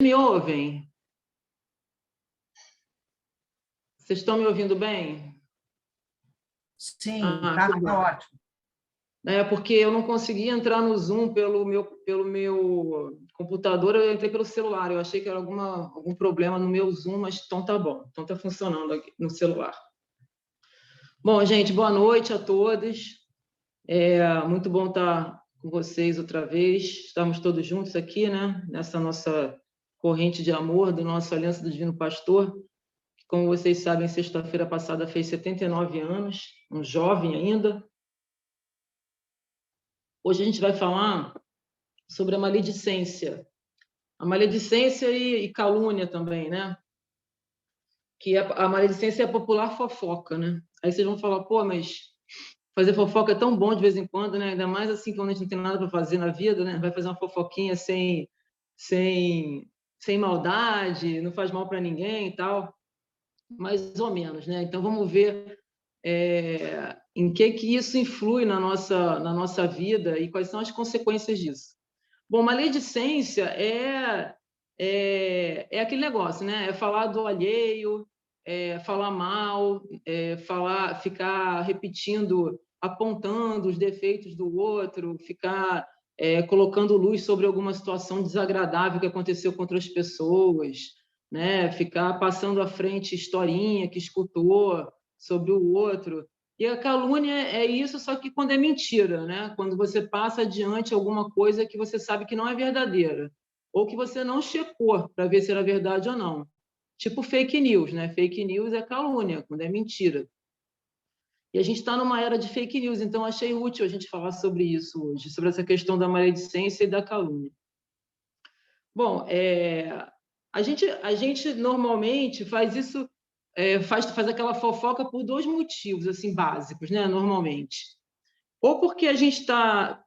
Me ouvem? Vocês estão me ouvindo bem? Sim, tá ótimo. Porque eu não consegui entrar no Zoom pelo meu computador, eu entrei pelo celular. Eu achei que era algum problema no meu Zoom, mas então tá bom. Então tá funcionando aqui no celular. Bom, gente, boa noite a todos. Muito bom estar com vocês outra vez. Estamos todos juntos aqui, né? Nessa nossa corrente de amor do nosso Aliança do Divino Pastor. Como vocês sabem, sexta-feira passada fez 79 anos, um jovem ainda. Hoje a gente vai falar sobre a maledicência. A maledicência e calúnia também, né? Que a maledicência é a popular fofoca, né? Aí vocês vão falar, pô, mas fazer fofoca é tão bom de vez em quando, né? Ainda mais assim quando a gente não tem nada para fazer na vida, né? Vai fazer uma fofoquinha sem, sem maldade, não faz mal para ninguém e tal. Mais ou menos, né? Então vamos ver em que isso influi na nossa vida e quais são as consequências disso. Bom, maledicência é aquele negócio, né? É falar do alheio, falar mal, ficar repetindo, apontando os defeitos do outro, ficar colocando luz sobre alguma situação desagradável que aconteceu com outras pessoas, né? Ficar passando à frente historinha que escutou sobre o outro. E a calúnia é isso, só que quando é mentira, né? Quando você passa adiante alguma coisa que você sabe que não é verdadeira, ou que você não checou para ver se era verdade ou não. Tipo fake news, né? Fake news é calúnia, quando é mentira. E a gente está numa era de fake news, então achei útil a gente falar sobre isso hoje, sobre essa questão da maledicência e da calúnia. Bom, a gente normalmente faz isso, faz aquela fofoca por dois motivos assim básicos, né? Normalmente, ou porque a gente tá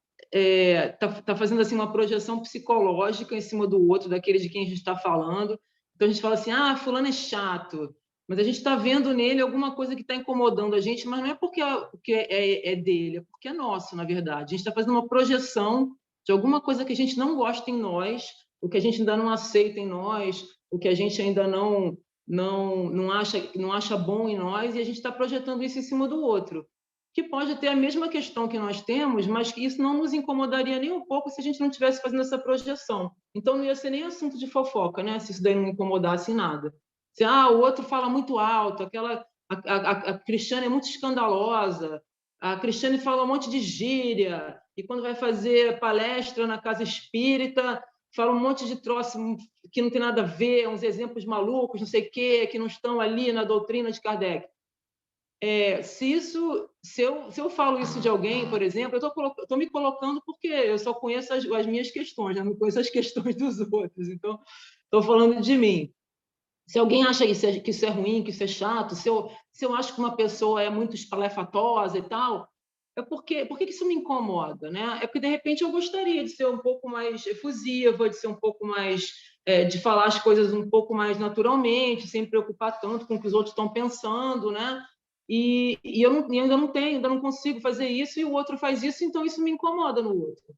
fazendo assim uma projeção psicológica em cima do outro, daquele de quem a gente está falando. Então a gente fala assim, fulano é chato, mas a gente está vendo nele alguma coisa que está incomodando a gente, mas não é porque é dele, é porque é nosso, na verdade. A gente está fazendo uma projeção de alguma coisa que a gente não gosta em nós, o que a gente ainda não aceita em nós, o que a gente ainda não acha bom em nós, e a gente está projetando isso em cima do outro, que pode ter a mesma questão que nós temos, mas que isso não nos incomodaria nem um pouco se a gente não estivesse fazendo essa projeção. Então não ia ser nem assunto de fofoca, né? Se isso daí não incomodasse em nada. Se o outro fala muito alto, a Cristiane é muito escandalosa, a Cristiane fala um monte de gíria, e quando vai fazer palestra na casa espírita, fala um monte de troço que não tem nada a ver, uns exemplos malucos, não sei o quê, que não estão ali na doutrina de Kardec. Se eu falo isso de alguém, por exemplo, eu estou me colocando porque eu só conheço as minhas questões, né? Não conheço as questões dos outros, então estou falando de mim. Se alguém acha que isso é ruim, que isso é chato, se eu acho que uma pessoa é muito espalhafatosa e tal, por que isso me incomoda, né? É porque, de repente, eu gostaria de ser um pouco mais efusiva, de ser um pouco mais, de falar as coisas um pouco mais naturalmente, sem me preocupar tanto com o que os outros estão pensando, né? E eu ainda não tenho, ainda não consigo fazer isso, e o outro faz isso, então isso me incomoda no outro.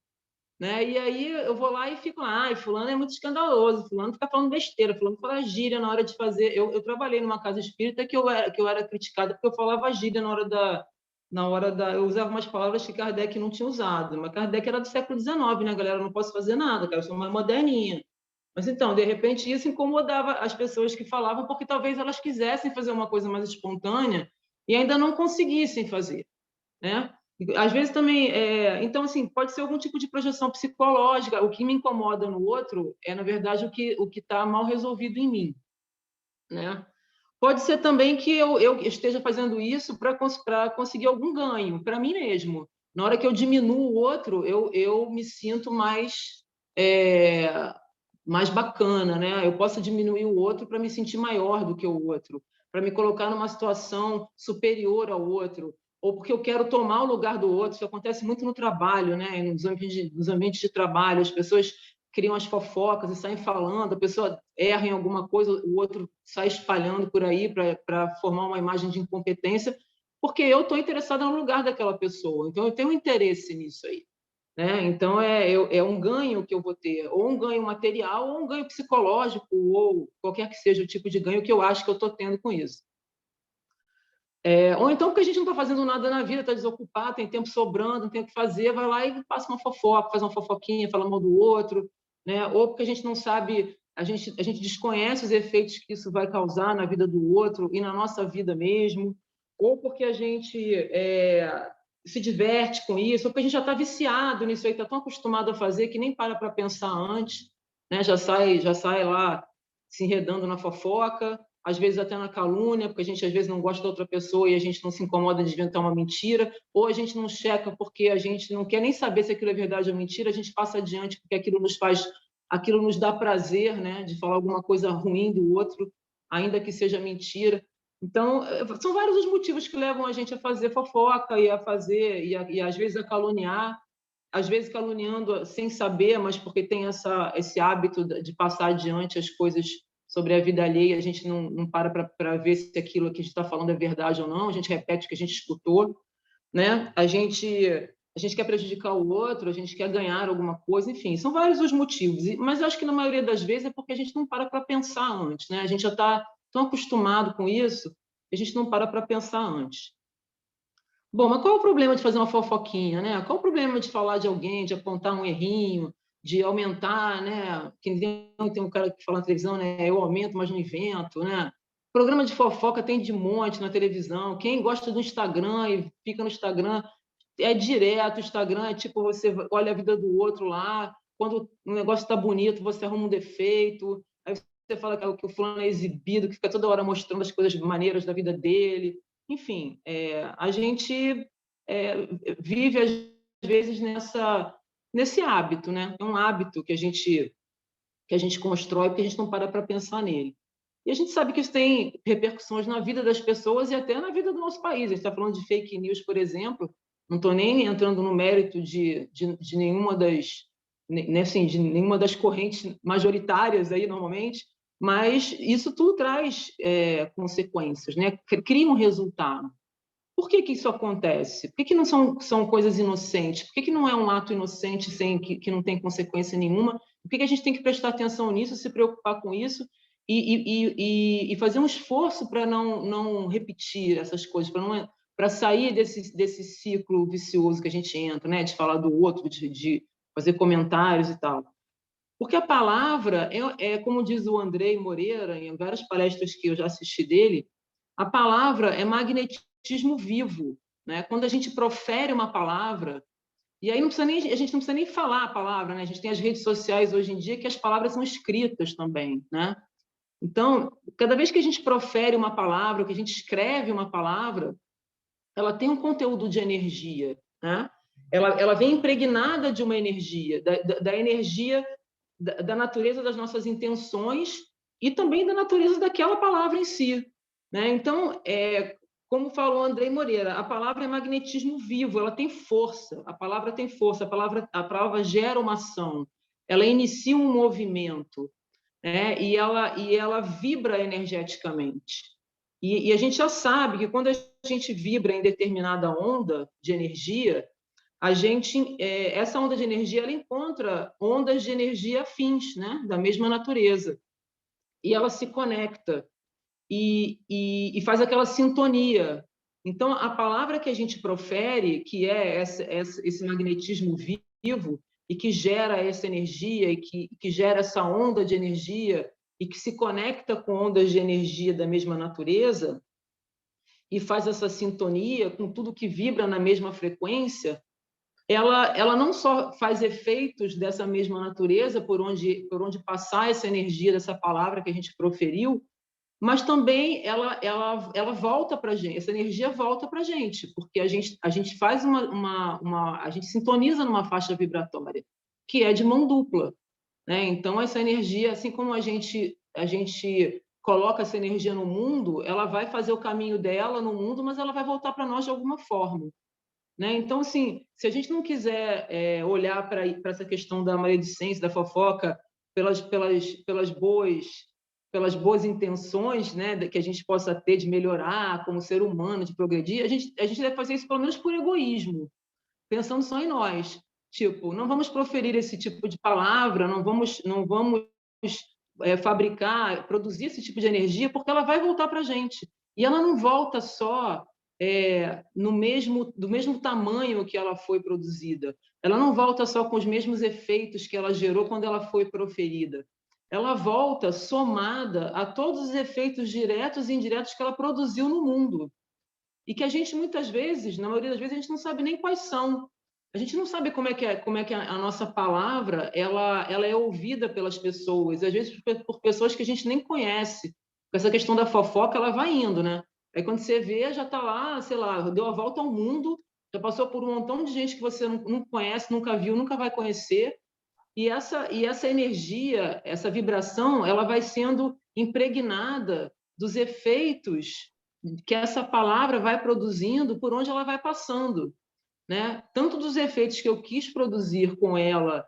Né? E aí eu vou lá e fico lá, fulano é muito escandaloso, fulano fica falando besteira, fulano fala gíria na hora de fazer. Eu trabalhei numa casa espírita que eu era criticada porque eu falava gíria eu usava umas palavras que Kardec não tinha usado, mas Kardec era do século XIX, né, galera? Eu não posso fazer nada, cara, eu sou mais moderninha. Mas então, de repente, isso incomodava as pessoas que falavam, porque talvez elas quisessem fazer uma coisa mais espontânea e ainda não conseguissem fazer, né? Às vezes também, então assim, pode ser algum tipo de projeção psicológica. O que me incomoda no outro é, na verdade, o que está mal resolvido em mim, né? Pode ser também que eu esteja fazendo isso para conseguir algum ganho para mim mesmo. Na hora que eu diminuo o outro, eu me sinto mais bacana, né? Eu posso diminuir o outro para me sentir maior do que o outro, para me colocar numa situação superior ao outro, ou porque eu quero tomar o lugar do outro. Isso acontece muito no trabalho, né? Nos ambientes de trabalho, as pessoas criam as fofocas e saem falando, a pessoa erra em alguma coisa, o outro sai espalhando por aí para formar uma imagem de incompetência, porque eu estou interessada no lugar daquela pessoa. Então, eu tenho um interesse nisso aí. né? Então, é um ganho que eu vou ter, ou um ganho material, ou um ganho psicológico, ou qualquer que seja o tipo de ganho que eu acho que eu estou tendo com isso. Ou então porque a gente não está fazendo nada na vida, está desocupado, tem tempo sobrando, não tem o que fazer, vai lá e passa uma fofoca, faz uma fofoquinha, fala mal do outro, né? Ou porque a gente não sabe, a gente desconhece os efeitos que isso vai causar na vida do outro e na nossa vida mesmo, ou porque a gente se diverte com isso, ou porque a gente já está viciado nisso aí, está tão acostumado a fazer que nem para pensar antes, né? Já sai lá se enredando na fofoca, às vezes até na calúnia, porque a gente às vezes não gosta da outra pessoa e a gente não se incomoda de inventar uma mentira, ou a gente não checa porque a gente não quer nem saber se aquilo é verdade ou mentira, a gente passa adiante porque aquilo nos dá prazer, né, de falar alguma coisa ruim do outro, ainda que seja mentira. Então, são vários os motivos que levam a gente a fazer fofoca e às vezes a caluniar, às vezes caluniando sem saber, mas porque tem esse hábito de passar adiante as coisas sobre a vida alheia, a gente não para ver se aquilo que a gente está falando é verdade ou não, a gente repete o que a gente escutou, né? A gente quer prejudicar o outro, a gente quer ganhar alguma coisa, enfim, são vários os motivos, mas eu acho que na maioria das vezes é porque a gente não para pensar antes, né? A gente já está tão acostumado com isso, que a gente não para pensar antes. Bom, mas qual é o problema de fazer uma fofoquinha, né? Qual é o problema de falar de alguém, de apontar um errinho, de aumentar, né? Que tem um cara que fala na televisão, né? Eu aumento, mas não invento, né? Programa de fofoca tem de monte na televisão. Quem gosta do Instagram e fica no Instagram é direto. O Instagram é tipo você olha a vida do outro lá. Quando o negócio está bonito, você arruma um defeito. Aí você fala que o fulano é exibido, que fica toda hora mostrando as coisas maneiras da vida dele. Enfim, a gente vive, às vezes, nesse hábito, né? É um hábito que a gente constrói porque a gente não para pensar nele. E a gente sabe que isso tem repercussões na vida das pessoas e até na vida do nosso país. A gente está falando de fake news, por exemplo, não estou nem entrando no mérito de nenhuma né, assim, de nenhuma das correntes majoritárias aí, normalmente, mas isso tudo traz consequências, né? Cria um resultado. Por que isso acontece? Por que não são coisas inocentes? Por que não é um ato inocente que não tem consequência nenhuma? Por que a gente tem que prestar atenção nisso, se preocupar com isso e fazer um esforço para não repetir essas coisas, para sair desse ciclo vicioso que a gente entra, né? De falar do outro, de fazer comentários e tal. Porque a palavra, como diz o Andrei Moreira, em várias palestras que eu já assisti dele, a palavra é magnetismo vivo, né? Quando a gente profere uma palavra, e aí a gente não precisa nem falar a palavra, né? A gente tem as redes sociais hoje em dia que as palavras são escritas também, né? Então, cada vez que a gente profere uma palavra, que a gente escreve uma palavra, ela tem um conteúdo de energia, né? Ela vem impregnada de uma energia, da energia da natureza das nossas intenções e também da natureza daquela palavra em si, né? Então, como falou Andrei Moreira, a palavra é magnetismo vivo, ela tem força, a palavra tem força, a palavra gera uma ação, ela inicia um movimento, né? E ela vibra energeticamente. E a gente já sabe que quando a gente vibra em determinada onda de energia, essa onda de energia ela encontra ondas de energia afins, né? Da mesma natureza. E ela se conecta e faz aquela sintonia. Então, a palavra que a gente profere, que é esse magnetismo vivo, e que gera essa energia, e que gera essa onda de energia, e que se conecta com ondas de energia da mesma natureza, e faz essa sintonia com tudo que vibra na mesma frequência, ela não só faz efeitos dessa mesma natureza por onde passar essa energia dessa palavra que a gente proferiu, mas também ela volta para a gente, essa energia volta para a gente, porque a gente faz a gente sintoniza numa faixa vibratória, que é de mão dupla, né? Então, essa energia, assim como a gente coloca essa energia no mundo, ela vai fazer o caminho dela no mundo, mas ela vai voltar para nós de alguma forma. Né? Então, assim, se a gente não quiser olhar para essa questão da maledicência, da fofoca, pelas boas intenções, né, que a gente possa ter de melhorar como ser humano, de progredir, a gente deve fazer isso pelo menos por egoísmo, pensando só em nós. Tipo, não vamos proferir esse tipo de palavra, não vamos fabricar, produzir esse tipo de energia, porque ela vai voltar para a gente. E ela não volta só do mesmo tamanho que ela foi produzida. Ela não volta só com os mesmos efeitos que ela gerou quando ela foi proferida. Ela volta somada a todos os efeitos diretos e indiretos que ela produziu no mundo. E que a gente, muitas vezes, na maioria das vezes, a gente não sabe nem quais são. A gente não sabe como é que a nossa palavra ela é ouvida pelas pessoas, às vezes por pessoas que a gente nem conhece. Essa questão da fofoca, ela vai indo, né? Aí quando você vê, já está lá, sei lá, deu a volta ao mundo, já passou por um montão de gente que você não conhece, nunca viu, nunca vai conhecer. E essa energia, essa vibração, ela vai sendo impregnada dos efeitos que essa palavra vai produzindo por onde ela vai passando, né? Tanto dos efeitos que eu quis produzir com ela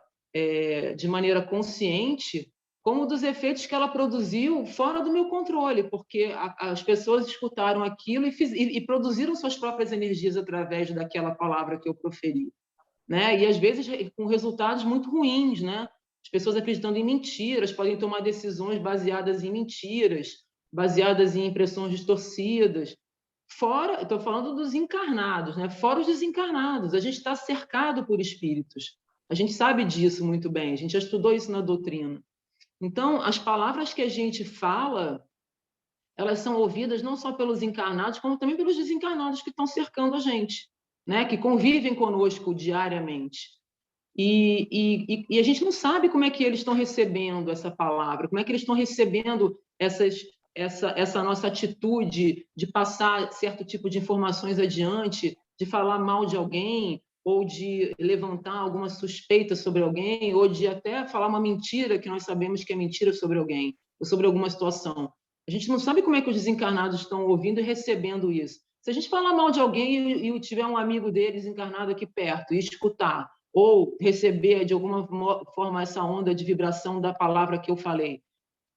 de maneira consciente, como dos efeitos que ela produziu fora do meu controle, porque as pessoas escutaram aquilo e produziram suas próprias energias através daquela palavra que eu proferi, né? E às vezes com resultados muito ruins, né? As pessoas acreditando em mentiras, podem tomar decisões baseadas em mentiras, baseadas em impressões distorcidas. Fora, estou falando dos encarnados, né? Fora os desencarnados, a gente está cercado por espíritos. A gente sabe disso muito bem, a gente já estudou isso na doutrina. Então, as palavras que a gente fala, elas são ouvidas não só pelos encarnados, como também pelos desencarnados que estão cercando a gente, né? Que convivem conosco diariamente. E a gente não sabe como é que eles estão recebendo essa palavra, como é que eles estão recebendo essa nossa atitude de passar certo tipo de informações adiante, de falar mal de alguém, ou de levantar alguma suspeita sobre alguém, ou de até falar uma mentira que nós sabemos que é mentira sobre alguém, ou sobre alguma situação. A gente não sabe como é que os desencarnados estão ouvindo e recebendo isso. Se a gente falar mal de alguém e tiver um amigo deles encarnado aqui perto e escutar, ou receber de alguma forma essa onda de vibração da palavra que eu falei,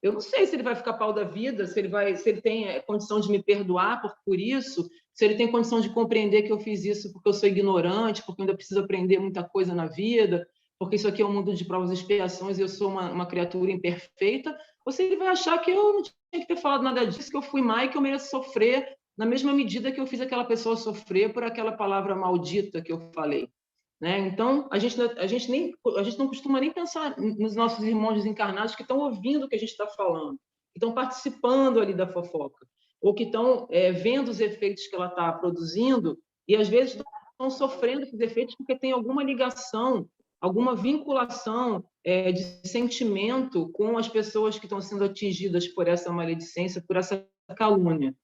eu não sei se ele vai ficar pau da vida, se ele tem condição de me perdoar por isso, se ele tem condição de compreender que eu fiz isso porque eu sou ignorante, porque eu ainda preciso aprender muita coisa na vida, porque isso aqui é um mundo de provas e expiações e eu sou uma criatura imperfeita, ou se ele vai achar que eu não tinha que ter falado nada disso, que eu fui má e que eu mereço sofrer na mesma medida que eu fiz aquela pessoa sofrer por aquela palavra maldita que eu falei. Né? Então, a gente não costuma nem pensar nos nossos irmãos desencarnados que estão ouvindo o que a gente está falando, que estão participando ali da fofoca, ou que estão vendo os efeitos que ela está produzindo e, às vezes, estão sofrendo esses efeitos porque tem alguma ligação, alguma vinculação de sentimento com as pessoas que estão sendo atingidas por essa maledicência, por essa calúnia.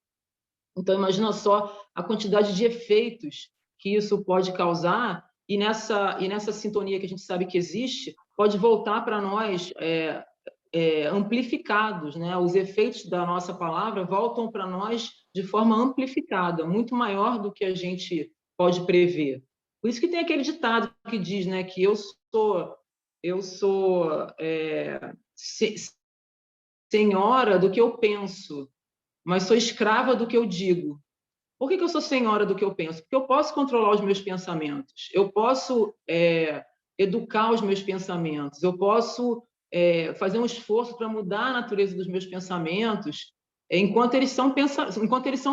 Então, imagina só a quantidade de efeitos que isso pode causar e nessa sintonia que a gente sabe que existe, pode voltar para nós amplificados, né? Os efeitos da nossa palavra voltam para nós de forma amplificada, muito maior do que a gente pode prever. Por isso que tem aquele ditado que diz, né, que eu sou senhora do que eu penso, mas sou escrava do que eu digo. Por que eu sou senhora do que eu penso? Porque eu posso controlar os meus pensamentos, eu posso educar os meus pensamentos, eu posso fazer um esforço para mudar a natureza dos meus pensamentos enquanto eles são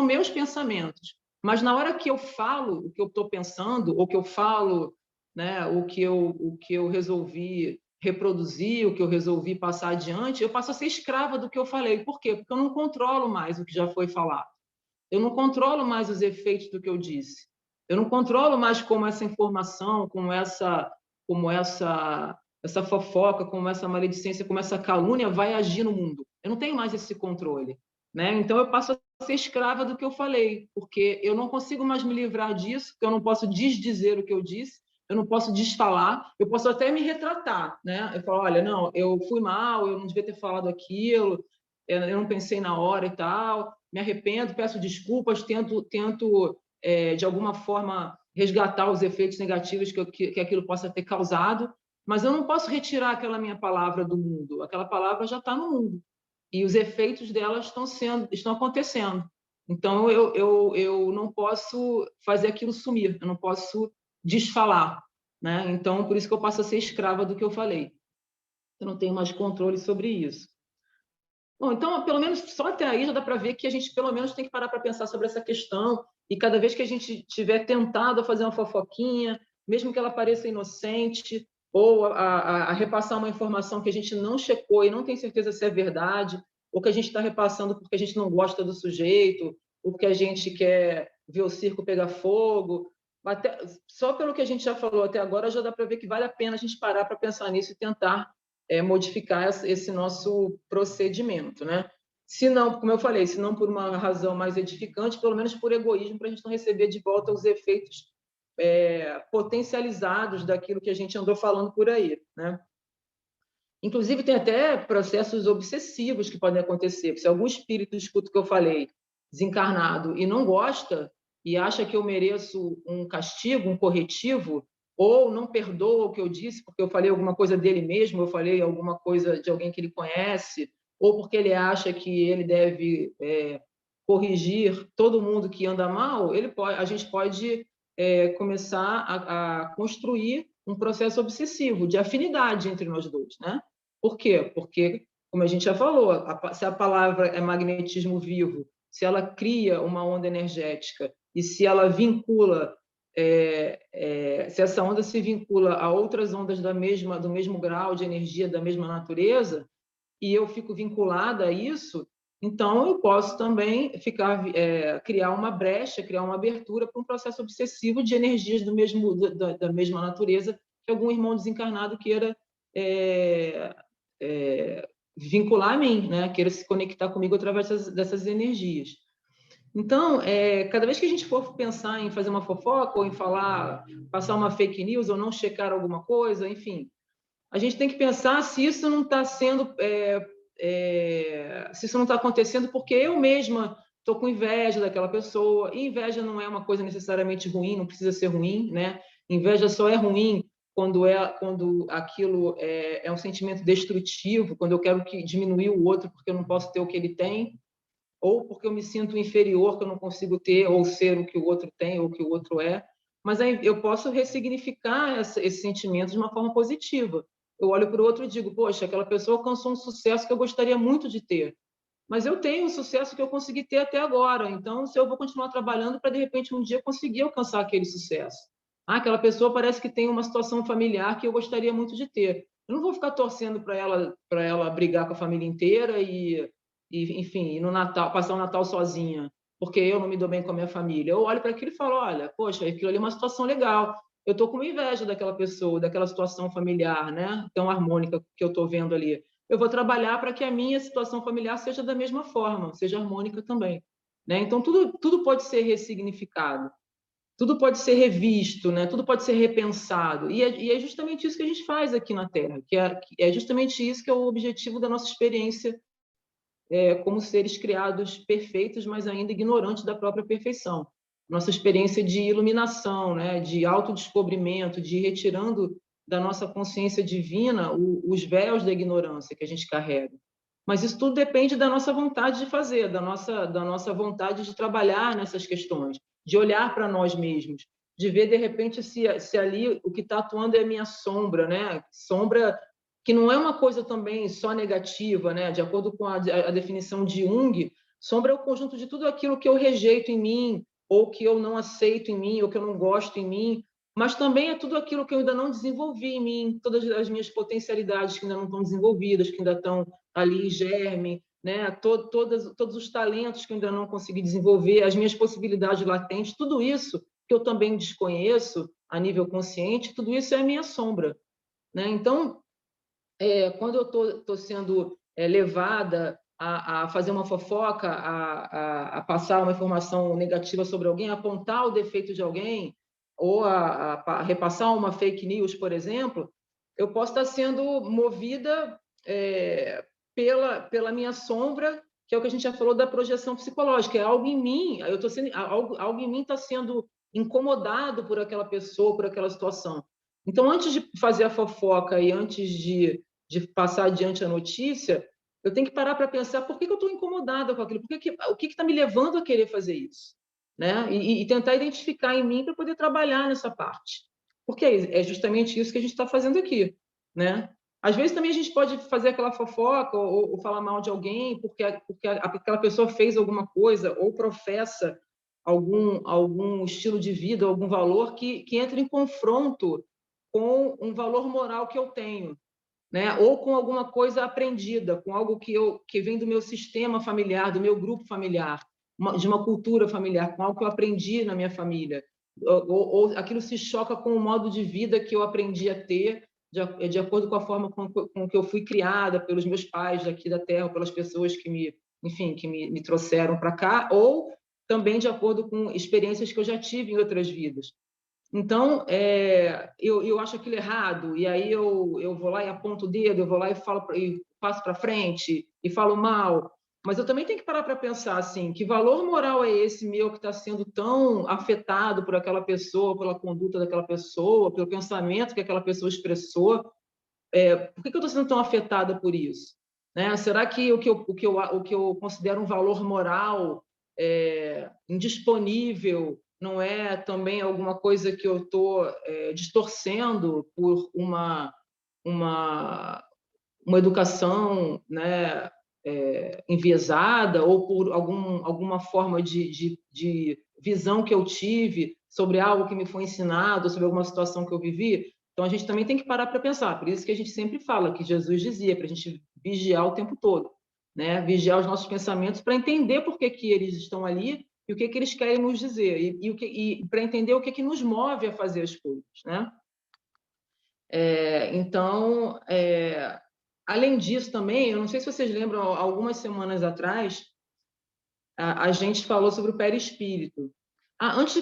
meus pensamentos. Mas na hora que eu falo o que eu estou pensando, ou que eu falo, né, o que eu resolvi reproduzir, o que eu resolvi passar adiante, eu passo a ser escrava do que eu falei. Por quê? Porque eu não controlo mais o que já foi falado. Eu não controlo mais os efeitos do que eu disse. Eu não controlo mais como essa informação, essa fofoca, como essa maledicência, como essa calúnia vai agir no mundo. Eu não tenho mais esse controle, né? Então eu passo a ser escrava do que eu falei, porque eu não consigo mais me livrar disso, porque eu não posso desdizer o que eu disse, eu não posso desfalar, eu posso até me retratar, né? Eu falo, olha, não, eu fui mal, eu não devia ter falado aquilo, eu não pensei na hora e tal, me arrependo, peço desculpas, tento de alguma forma resgatar os efeitos negativos que aquilo possa ter causado, mas eu não posso retirar aquela minha palavra do mundo. Aquela palavra já está no mundo e os efeitos dela estão acontecendo. Então eu não posso fazer aquilo sumir, eu não posso desfalar. né? Então, por isso que eu passo a ser escrava do que eu falei. Eu não tenho mais controle sobre isso. Bom, então, pelo menos só até aí já dá para ver que a gente, pelo menos, tem que parar para pensar sobre essa questão, e cada vez que a gente tiver tentado a fazer uma fofoquinha, mesmo que ela pareça inocente, ou a repassar uma informação que a gente não checou e não tem certeza se é verdade, ou que a gente está repassando porque a gente não gosta do sujeito, ou porque a gente quer ver o circo pegar fogo, só pelo que a gente já falou até agora, já dá para ver que vale a pena a gente parar para pensar nisso e tentar modificar esse nosso procedimento, né? Se não, como eu falei, se não por uma razão mais edificante, pelo menos por egoísmo, para a gente não receber de volta os efeitos potencializados daquilo que a gente andou falando por aí, né? Inclusive, tem até processos obsessivos que podem acontecer. Se algum espírito escuta o que eu falei, desencarnado, e não gosta, e acha que eu mereço um castigo, um corretivo, ou não perdoa o que eu disse, porque eu falei alguma coisa dele mesmo, eu falei alguma coisa de alguém que ele conhece, ou porque ele acha que ele deve corrigir todo mundo que anda mal, a gente pode começar a construir um processo obsessivo de afinidade entre nós dois, né? Por quê? Porque, como a gente já falou, se a palavra é magnetismo vivo, se ela cria uma onda energética e se ela vincula, se essa onda se vincula a outras ondas do mesmo grau de energia, da mesma natureza, e eu fico vinculada a isso, então eu posso também criar uma brecha, criar uma abertura para um processo obsessivo de energias da mesma natureza que algum irmão desencarnado queira vincular a mim, né? Queira se conectar comigo através dessas energias. Então, cada vez que a gente for pensar em fazer uma fofoca ou em passar uma fake news ou não checar alguma coisa, enfim, a gente tem que pensar se isso não está sendo, se isso não está acontecendo porque eu mesma estou com inveja daquela pessoa. E inveja não é uma coisa necessariamente ruim, não precisa ser ruim, né? Inveja só é ruim quando aquilo é um sentimento destrutivo, quando eu quero diminuir o outro porque eu não posso ter o que ele tem, ou porque eu me sinto inferior, que eu não consigo ter ou ser o que o outro tem ou o que o outro é. Mas aí eu posso ressignificar esse sentimento de uma forma positiva. Eu olho para o outro e digo, poxa, aquela pessoa alcançou um sucesso que eu gostaria muito de ter. Mas eu tenho o sucesso que eu consegui ter até agora. Então, se eu vou continuar trabalhando para, de repente, um dia conseguir alcançar aquele sucesso. Aquela pessoa parece que tem uma situação familiar que eu gostaria muito de ter. Eu não vou ficar torcendo para ela brigar com a família inteira enfim, no Natal, passar o Natal sozinha, porque eu não me dou bem com a minha família. Eu olho para aquilo e falo, olha, poxa, aquilo ali é uma situação legal. Eu estou com inveja daquela pessoa, daquela situação familiar, né? Tão harmônica que eu estou vendo ali. Eu vou trabalhar para que a minha situação familiar seja da mesma forma, seja harmônica também, né? Então, tudo pode ser ressignificado, tudo pode ser revisto, né? Tudo pode ser repensado. E é justamente isso que a gente faz aqui na Terra, que é justamente isso que é o objetivo da nossa experiência como seres criados perfeitos, mas ainda ignorantes da própria perfeição. Nossa experiência de iluminação, né, de autodescobrimento, de ir retirando da nossa consciência divina os véus da ignorância que a gente carrega. Mas isso tudo depende da nossa vontade de fazer, da nossa vontade de trabalhar nessas questões, de olhar para nós mesmos, de ver, de repente, se ali o que está atuando é a minha sombra, né? Sombra que não é uma coisa também só negativa, né? De acordo com a definição de Jung, sombra é o conjunto de tudo aquilo que eu rejeito em mim, ou que eu não aceito em mim, ou que eu não gosto em mim, mas também é tudo aquilo que eu ainda não desenvolvi em mim, todas as minhas potencialidades que ainda não estão desenvolvidas, que ainda estão ali em germe, né? Todos os talentos que eu ainda não consegui desenvolver, as minhas possibilidades latentes, tudo isso que eu também desconheço a nível consciente, tudo isso é a minha sombra, né? Então, quando eu estou sendo levada a fazer uma fofoca, a passar uma informação negativa sobre alguém, a apontar o defeito de alguém, ou a repassar uma fake news, por exemplo, eu posso estar sendo movida pela minha sombra, que é o que a gente já falou da projeção psicológica, é algo em mim, algo em mim está sendo incomodado por aquela pessoa, por aquela situação. Então, antes de fazer a fofoca e antes de passar adiante a notícia, eu tenho que parar para pensar por que eu estou incomodada com aquilo, o que está me levando a querer fazer isso, né? E tentar identificar em mim para poder trabalhar nessa parte. Porque é justamente isso que a gente está fazendo aqui, né? Às vezes também a gente pode fazer aquela fofoca ou falar mal de alguém porque aquela pessoa fez alguma coisa ou professa algum estilo de vida, algum valor que entra em confronto com um valor moral que eu tenho, né? Ou com alguma coisa aprendida, com algo que vem do meu sistema familiar, do meu grupo familiar, de uma cultura familiar, com algo que eu aprendi na minha família. Ou aquilo se choca com o modo de vida que eu aprendi a ter, de acordo com a forma com que eu fui criada pelos meus pais daqui da Terra, pelas pessoas que enfim, que me trouxeram para cá, ou também de acordo com experiências que eu já tive em outras vidas. Então, eu acho aquilo errado, e aí eu vou lá e aponto o dedo, eu vou lá e falo e passo para frente e falo mal. Mas eu também tenho que parar para pensar assim, que valor moral é esse meu que está sendo tão afetado por aquela pessoa, pela conduta daquela pessoa, pelo pensamento que aquela pessoa expressou? Por que eu estou sendo tão afetada por isso? Né? Será que o que eu considero um valor moral indisponível não é também alguma coisa que eu estou distorcendo por uma educação, né, enviesada ou por alguma forma de visão que eu tive sobre algo que me foi ensinado, sobre alguma situação que eu vivi? Então, a gente também tem que parar para pensar. Por isso que a gente sempre fala, que Jesus dizia, para a gente vigiar o tempo todo, né? Vigiar os nossos pensamentos para entender por que eles estão ali e o que eles querem nos dizer, e para entender o que nos move a fazer as coisas, né? Então, além disso também, eu não sei se vocês lembram, algumas semanas atrás, a gente falou sobre o perispírito. Antes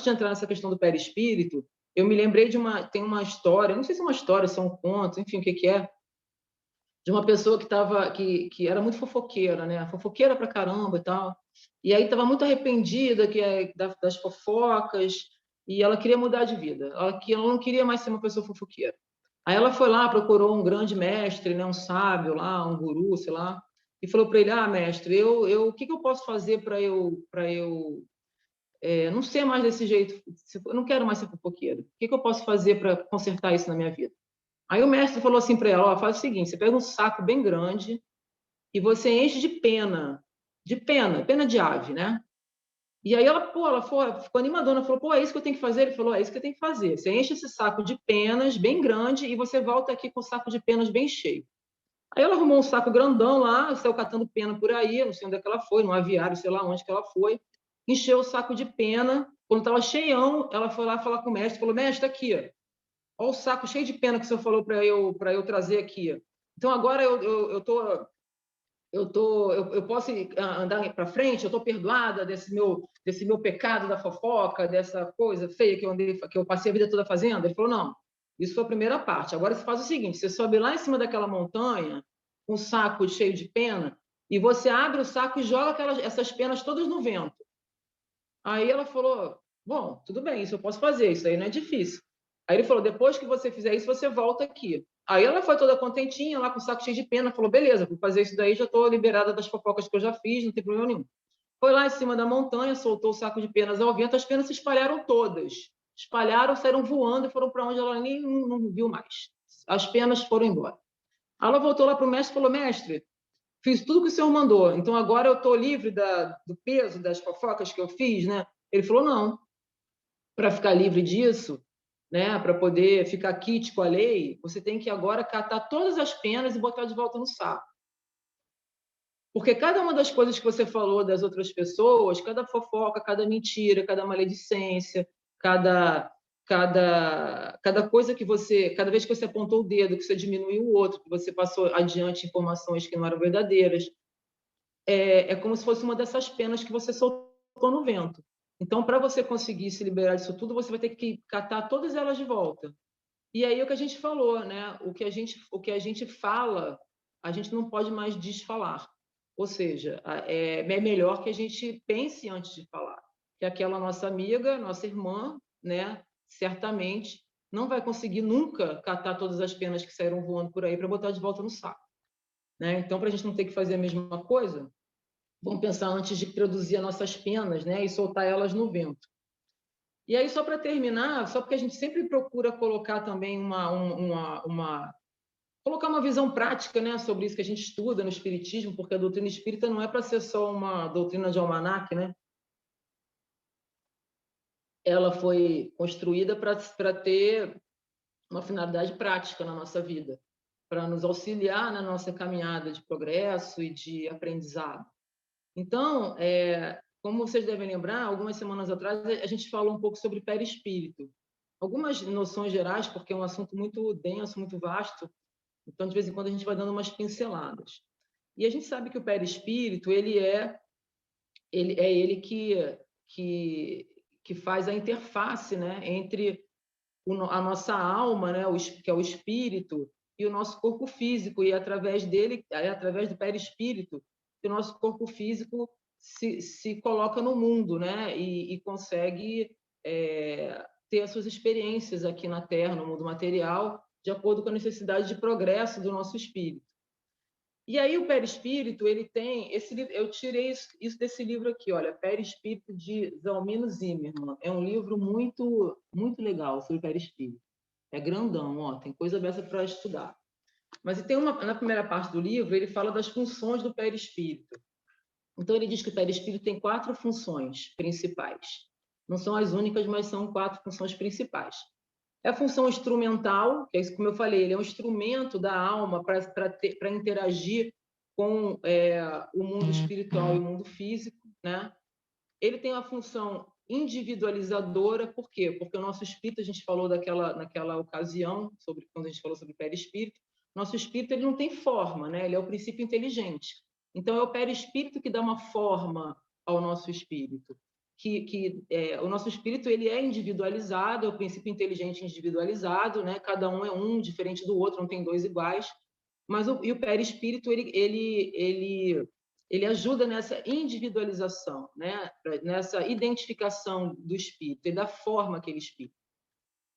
de entrar nessa questão do perispírito, eu me lembrei tem uma história, não sei se é uma história, se é um conto, enfim, o que é, de uma pessoa que era muito fofoqueira, né? Fofoqueira pra caramba e tal. E aí estava muito arrependida das fofocas e ela queria mudar de vida. Ela não queria mais ser uma pessoa fofoqueira. Aí ela foi lá, procurou um grande mestre, né, um sábio lá, um guru, sei lá, e falou para ele: "Ah, mestre, o que eu posso fazer para eu não ser mais desse jeito? Eu não quero mais ser fofoqueira. O que eu posso fazer para consertar isso na minha vida?" Aí o mestre falou assim para ela: "Ó, faz o seguinte, você pega um saco bem grande e você enche de pena de ave, né? E aí ficou animadona, falou: "Pô, é isso que eu tenho que fazer?" Ele falou: "É isso que eu tenho que fazer. Você enche esse saco de penas bem grande e você volta aqui com o saco de penas bem cheio." Aí ela arrumou um saco grandão lá, saiu catando pena por aí, não sei onde é que ela foi, no aviário, sei lá onde que ela foi, encheu o saco de pena. Quando estava cheião, ela foi lá falar com o mestre, falou: "Mestre, aqui, ó, olha o saco cheio de pena que o senhor falou para eu trazer aqui. Então agora eu posso andar para frente, eu estou perdoada desse meu pecado da fofoca, dessa coisa feia que eu passei a vida toda fazendo?" Ele falou: "Não, isso foi a primeira parte. Agora você faz o seguinte, você sobe lá em cima daquela montanha, com um saco cheio de pena, e você abre o saco e joga essas penas todas no vento." Aí ela falou: "Bom, tudo bem, isso eu posso fazer, isso aí não é difícil." Aí ele falou: "Depois que você fizer isso, você volta aqui." Aí ela foi toda contentinha, lá com o saco cheio de pena, falou: "Beleza, vou fazer isso daí, já estou liberada das fofocas que eu já fiz, não tem problema nenhum." Foi lá em cima da montanha, soltou o saco de penas ao vento, as penas se espalharam todas. Espalharam, saíram voando e foram para onde ela nem não viu mais. As penas foram embora. Aí ela voltou lá para o mestre e falou: "Mestre, fiz tudo que o senhor mandou, então agora eu estou livre do peso das fofocas que eu fiz, né?" Ele falou: "Não, para ficar livre disso, né, para poder ficar quite com a lei, você tem que agora catar todas as penas e botar de volta no saco. Porque cada uma das coisas que você falou das outras pessoas, cada fofoca, cada mentira, cada maledicência, cada coisa que você, cada vez que você apontou o dedo, que você diminuiu o outro, que você passou adiante informações que não eram verdadeiras, é como se fosse uma dessas penas que você soltou no vento. Então, para você conseguir se liberar disso tudo, você vai ter que catar todas elas de volta." E aí o que a gente falou, né? O que a gente fala, a gente não pode mais desfalar. Ou seja, é melhor que a gente pense antes de falar. Que aquela nossa amiga, nossa irmã, né? Certamente não vai conseguir nunca catar todas as penas que saíram voando por aí para botar de volta no saco, né? Então, para a gente não ter que fazer a mesma coisa, vamos pensar antes de produzir as nossas penas, né? E soltar elas no vento. E aí, só para terminar, só porque a gente sempre procura colocar também colocar uma visão prática, né, sobre isso que a gente estuda no Espiritismo, porque a doutrina espírita não é para ser só uma doutrina de almanaque, né? Ela foi construída para ter uma finalidade prática na nossa vida, para nos auxiliar na nossa caminhada de progresso e de aprendizado. Então, como vocês devem lembrar, algumas semanas atrás a gente falou um pouco sobre perispírito. Algumas noções gerais, porque é um assunto muito denso, muito vasto, então, de vez em quando, a gente vai dando umas pinceladas. E a gente sabe que o perispírito, ele que faz a interface, né, entre a nossa alma, né, que é o espírito, e o nosso corpo físico, e através dele, através do perispírito, que o nosso corpo físico se coloca no mundo, né, e consegue ter as suas experiências aqui na Terra, no mundo material, de acordo com a necessidade de progresso do nosso espírito. E aí o perispírito, ele tem eu tirei isso desse livro aqui, olha, Perispírito de Zalmino Zimmermann. É um livro muito muito legal sobre perispírito. É grandão, ó, tem coisa dessa para estudar. Mas tem na primeira parte do livro, ele fala das funções do perispírito. Então ele diz que o perispírito tem 4 funções principais. Não são as únicas, mas são 4 funções principais. É a função instrumental, que é como eu falei, ele é um instrumento da alma para interagir com o mundo espiritual e o mundo físico, né? Ele tem a função individualizadora, por quê? Porque o nosso espírito, a gente falou naquela ocasião, quando a gente falou sobre perispírito, nosso espírito ele não tem forma, né? Ele é o princípio inteligente. Então, é o perispírito que dá uma forma ao nosso espírito. O nosso espírito ele é individualizado, é o princípio inteligente individualizado, né? Cada um é um, diferente do outro, não tem 2 iguais. Mas o perispírito ele ajuda nessa individualização, né? Nessa identificação do espírito e da forma que ele espírito.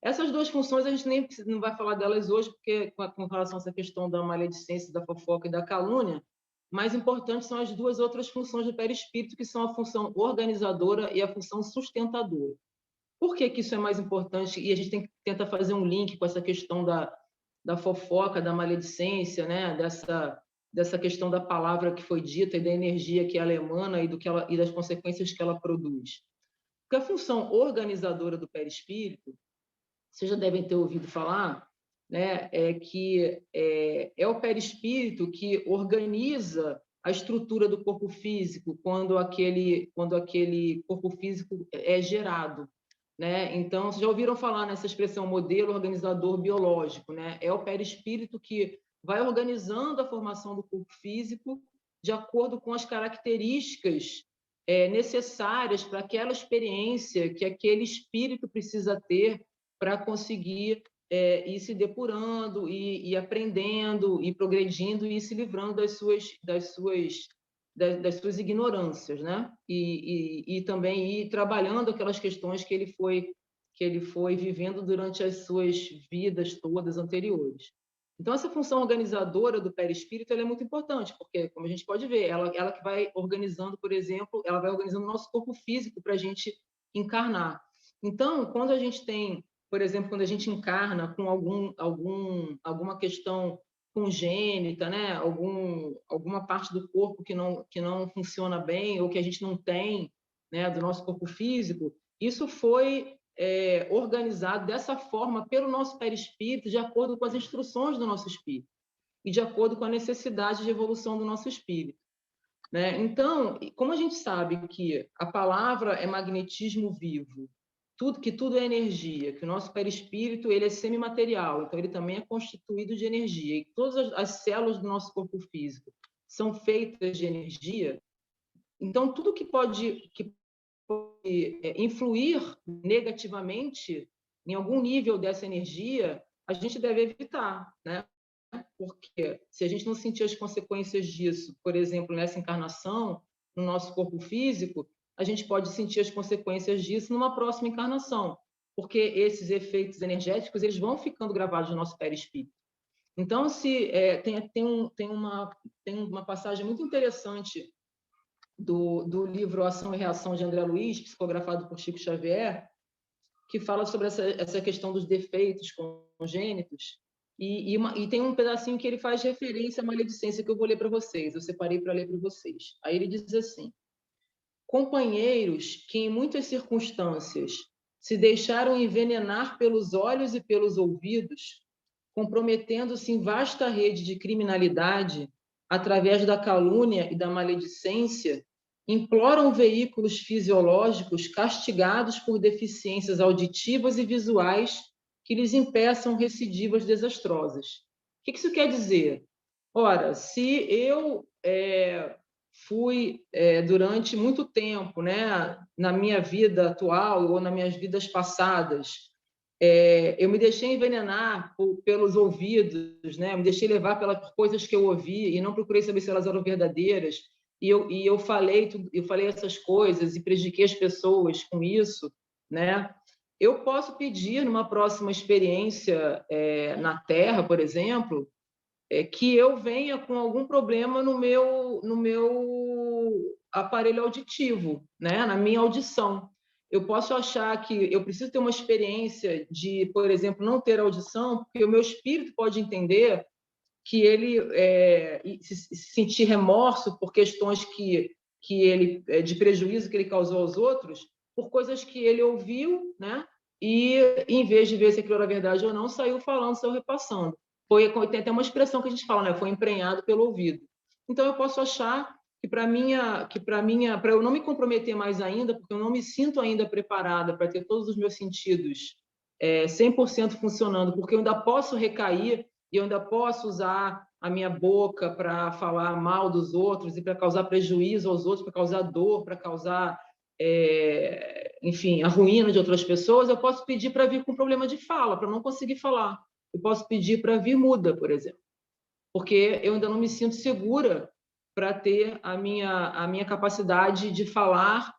Essas 2 funções a gente nem não vai falar delas hoje, porque com relação a essa questão da maledicência, da fofoca e da calúnia, mais importantes são as 2 outras funções do perispírito, que são a função organizadora e a função sustentadora. Por que isso é mais importante? E a gente tem que tentar fazer um link com essa questão da fofoca, da maledicência, né? Dessa questão da palavra que foi dita e da energia que ela emana e das consequências que ela produz. Porque a função organizadora do perispírito, vocês já devem ter ouvido falar, né, que é o perispírito que organiza a estrutura do corpo físico quando aquele corpo físico é gerado, né? Então, vocês já ouviram falar nessa expressão modelo organizador biológico, né? É o perispírito que vai organizando a formação do corpo físico de acordo com as características necessárias para aquela experiência que aquele espírito precisa ter para conseguir ir se depurando, e aprendendo, e progredindo, e se livrando das suas ignorâncias, né? E também ir trabalhando aquelas questões que ele foi vivendo durante as suas vidas todas anteriores. Então, essa função organizadora do perispírito ela é muito importante, porque, como a gente pode ver, ela que vai organizando, por exemplo, ela vai organizando o nosso corpo físico para a gente encarnar. Então, quando a gente tem, por exemplo, quando a gente encarna com alguma questão congênita, né? Alguma parte do corpo que não funciona bem ou que a gente não tem, né? Do nosso corpo físico, isso foi organizado dessa forma pelo nosso perispírito, de acordo com as instruções do nosso espírito e de acordo com a necessidade de evolução do nosso espírito, né? Então, como a gente sabe que a palavra é magnetismo vivo, tudo é energia, que o nosso perispírito ele é semimaterial, então ele também é constituído de energia, e todas as células do nosso corpo físico são feitas de energia. Então, tudo que pode influir negativamente em algum nível dessa energia, a gente deve evitar, né? Porque se a gente não sentir as consequências disso, por exemplo, nessa encarnação, no nosso corpo físico, a gente pode sentir as consequências disso numa próxima encarnação, porque esses efeitos energéticos eles vão ficando gravados no nosso perispírito. Então, tem uma passagem muito interessante do livro Ação e Reação de André Luiz, psicografado por Chico Xavier, que fala sobre essa questão dos defeitos congênitos, e tem um pedacinho que ele faz referência à maledicência que eu vou ler para vocês, eu separei para ler para vocês. Aí ele diz assim: companheiros que em muitas circunstâncias se deixaram envenenar pelos olhos e pelos ouvidos, comprometendo-se em vasta rede de criminalidade através da calúnia e da maledicência, imploram veículos fisiológicos castigados por deficiências auditivas e visuais que lhes impeçam recidivas desastrosas. O que isso quer dizer? Ora, se eu fui, durante muito tempo, né, na minha vida atual ou nas minhas vidas passadas, eu me deixei envenenar pelos ouvidos, né? Me deixei levar pelas coisas que eu ouvi e não procurei saber se elas eram verdadeiras. E eu falei essas coisas e prejudiquei as pessoas com isso, né? Eu posso pedir numa próxima experiência na Terra, por exemplo, que eu venha com algum problema no meu aparelho auditivo, né? Na minha audição. Eu posso achar que eu preciso ter uma experiência de, por exemplo, não ter audição, porque o meu espírito pode entender que ele se sentir remorso por questões que ele de prejuízo que ele causou aos outros, por coisas que ele ouviu, né? E em vez de ver se aquilo era verdade ou não, saiu falando, saiu repassando. Tem até uma expressão que a gente fala, né? Foi emprenhado pelo ouvido. Então eu posso achar que para eu não me comprometer mais ainda, porque eu não me sinto ainda preparada para ter todos os meus sentidos 100% funcionando, porque eu ainda posso recair e eu ainda posso usar a minha boca para falar mal dos outros e para causar prejuízo aos outros, para causar dor, para causar, enfim, a ruína de outras pessoas. Eu posso pedir para vir com problema de fala, para não conseguir falar. Eu posso pedir para vir muda, por exemplo, porque eu ainda não me sinto segura para ter a minha capacidade de falar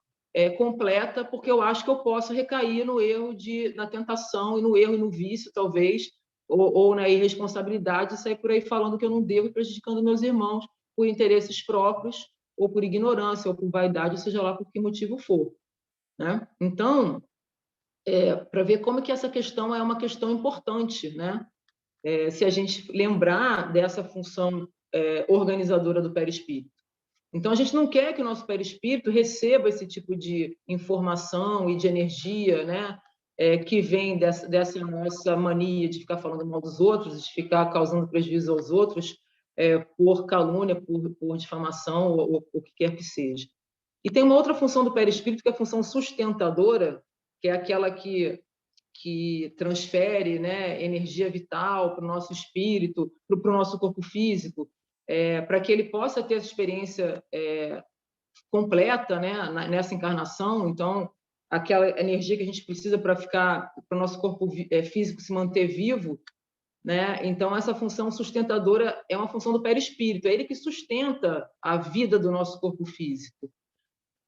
completa, porque eu acho que eu posso recair no erro, na tentação e no erro e no vício, talvez, ou na irresponsabilidade, e sair por aí falando que eu não devo e prejudicando meus irmãos por interesses próprios, ou por ignorância, ou por vaidade, ou seja lá por que motivo for, né? Então, para ver como que essa questão é uma questão importante, né? Se a gente lembrar dessa função organizadora do perispírito. Então, a gente não quer que o nosso perispírito receba esse tipo de informação e de energia, né, que vem dessa nossa mania de ficar falando mal dos outros, de ficar causando prejuízo aos outros por calúnia, por difamação ou o que quer que seja. E tem uma outra função do perispírito, que é a função sustentadora, que é aquela que transfere, né, energia vital para o nosso espírito, para o nosso corpo físico, para que ele possa ter essa experiência completa, né, nessa encarnação. Então, aquela energia que a gente precisa para o nosso corpo físico se manter vivo, né? Então, essa função sustentadora é uma função do perispírito, é ele que sustenta a vida do nosso corpo físico.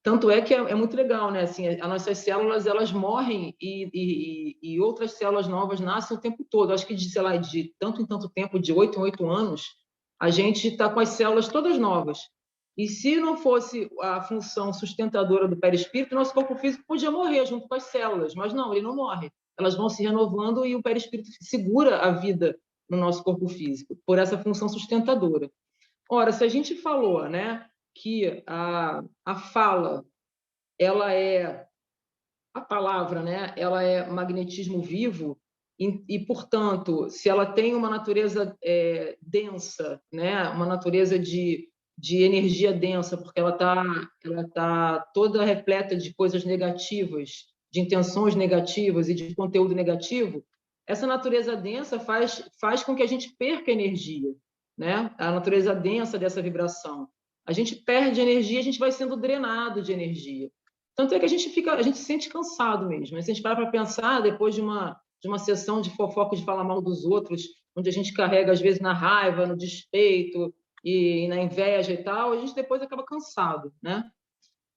Tanto é que é muito legal, né? Assim, as nossas células, elas morrem e outras células novas nascem o tempo todo. Acho que, sei lá, de tanto em tanto tempo, de 8 em 8 anos, a gente está com as células todas novas. E se não fosse a função sustentadora do perispírito, nosso corpo físico podia morrer junto com as células, mas não, ele não morre. Elas vão se renovando e o perispírito segura a vida no nosso corpo físico, por essa função sustentadora. Ora, se a gente falou, né, que a fala, ela é a palavra, né? Ela é magnetismo vivo e, portanto, se ela tem uma natureza densa, né? Uma natureza de energia densa, porque ela tá toda repleta de coisas negativas, de intenções negativas e de conteúdo negativo, essa natureza densa faz com que a gente perca energia, né? A natureza densa dessa vibração. A gente perde energia, a gente vai sendo drenado de energia. Tanto é que a gente se sente cansado mesmo. Se a gente para pensar, depois de uma sessão de fofoca, de falar mal dos outros, onde a gente carrega, às vezes, na raiva, no despeito e na inveja e tal, a gente depois acaba cansado, né?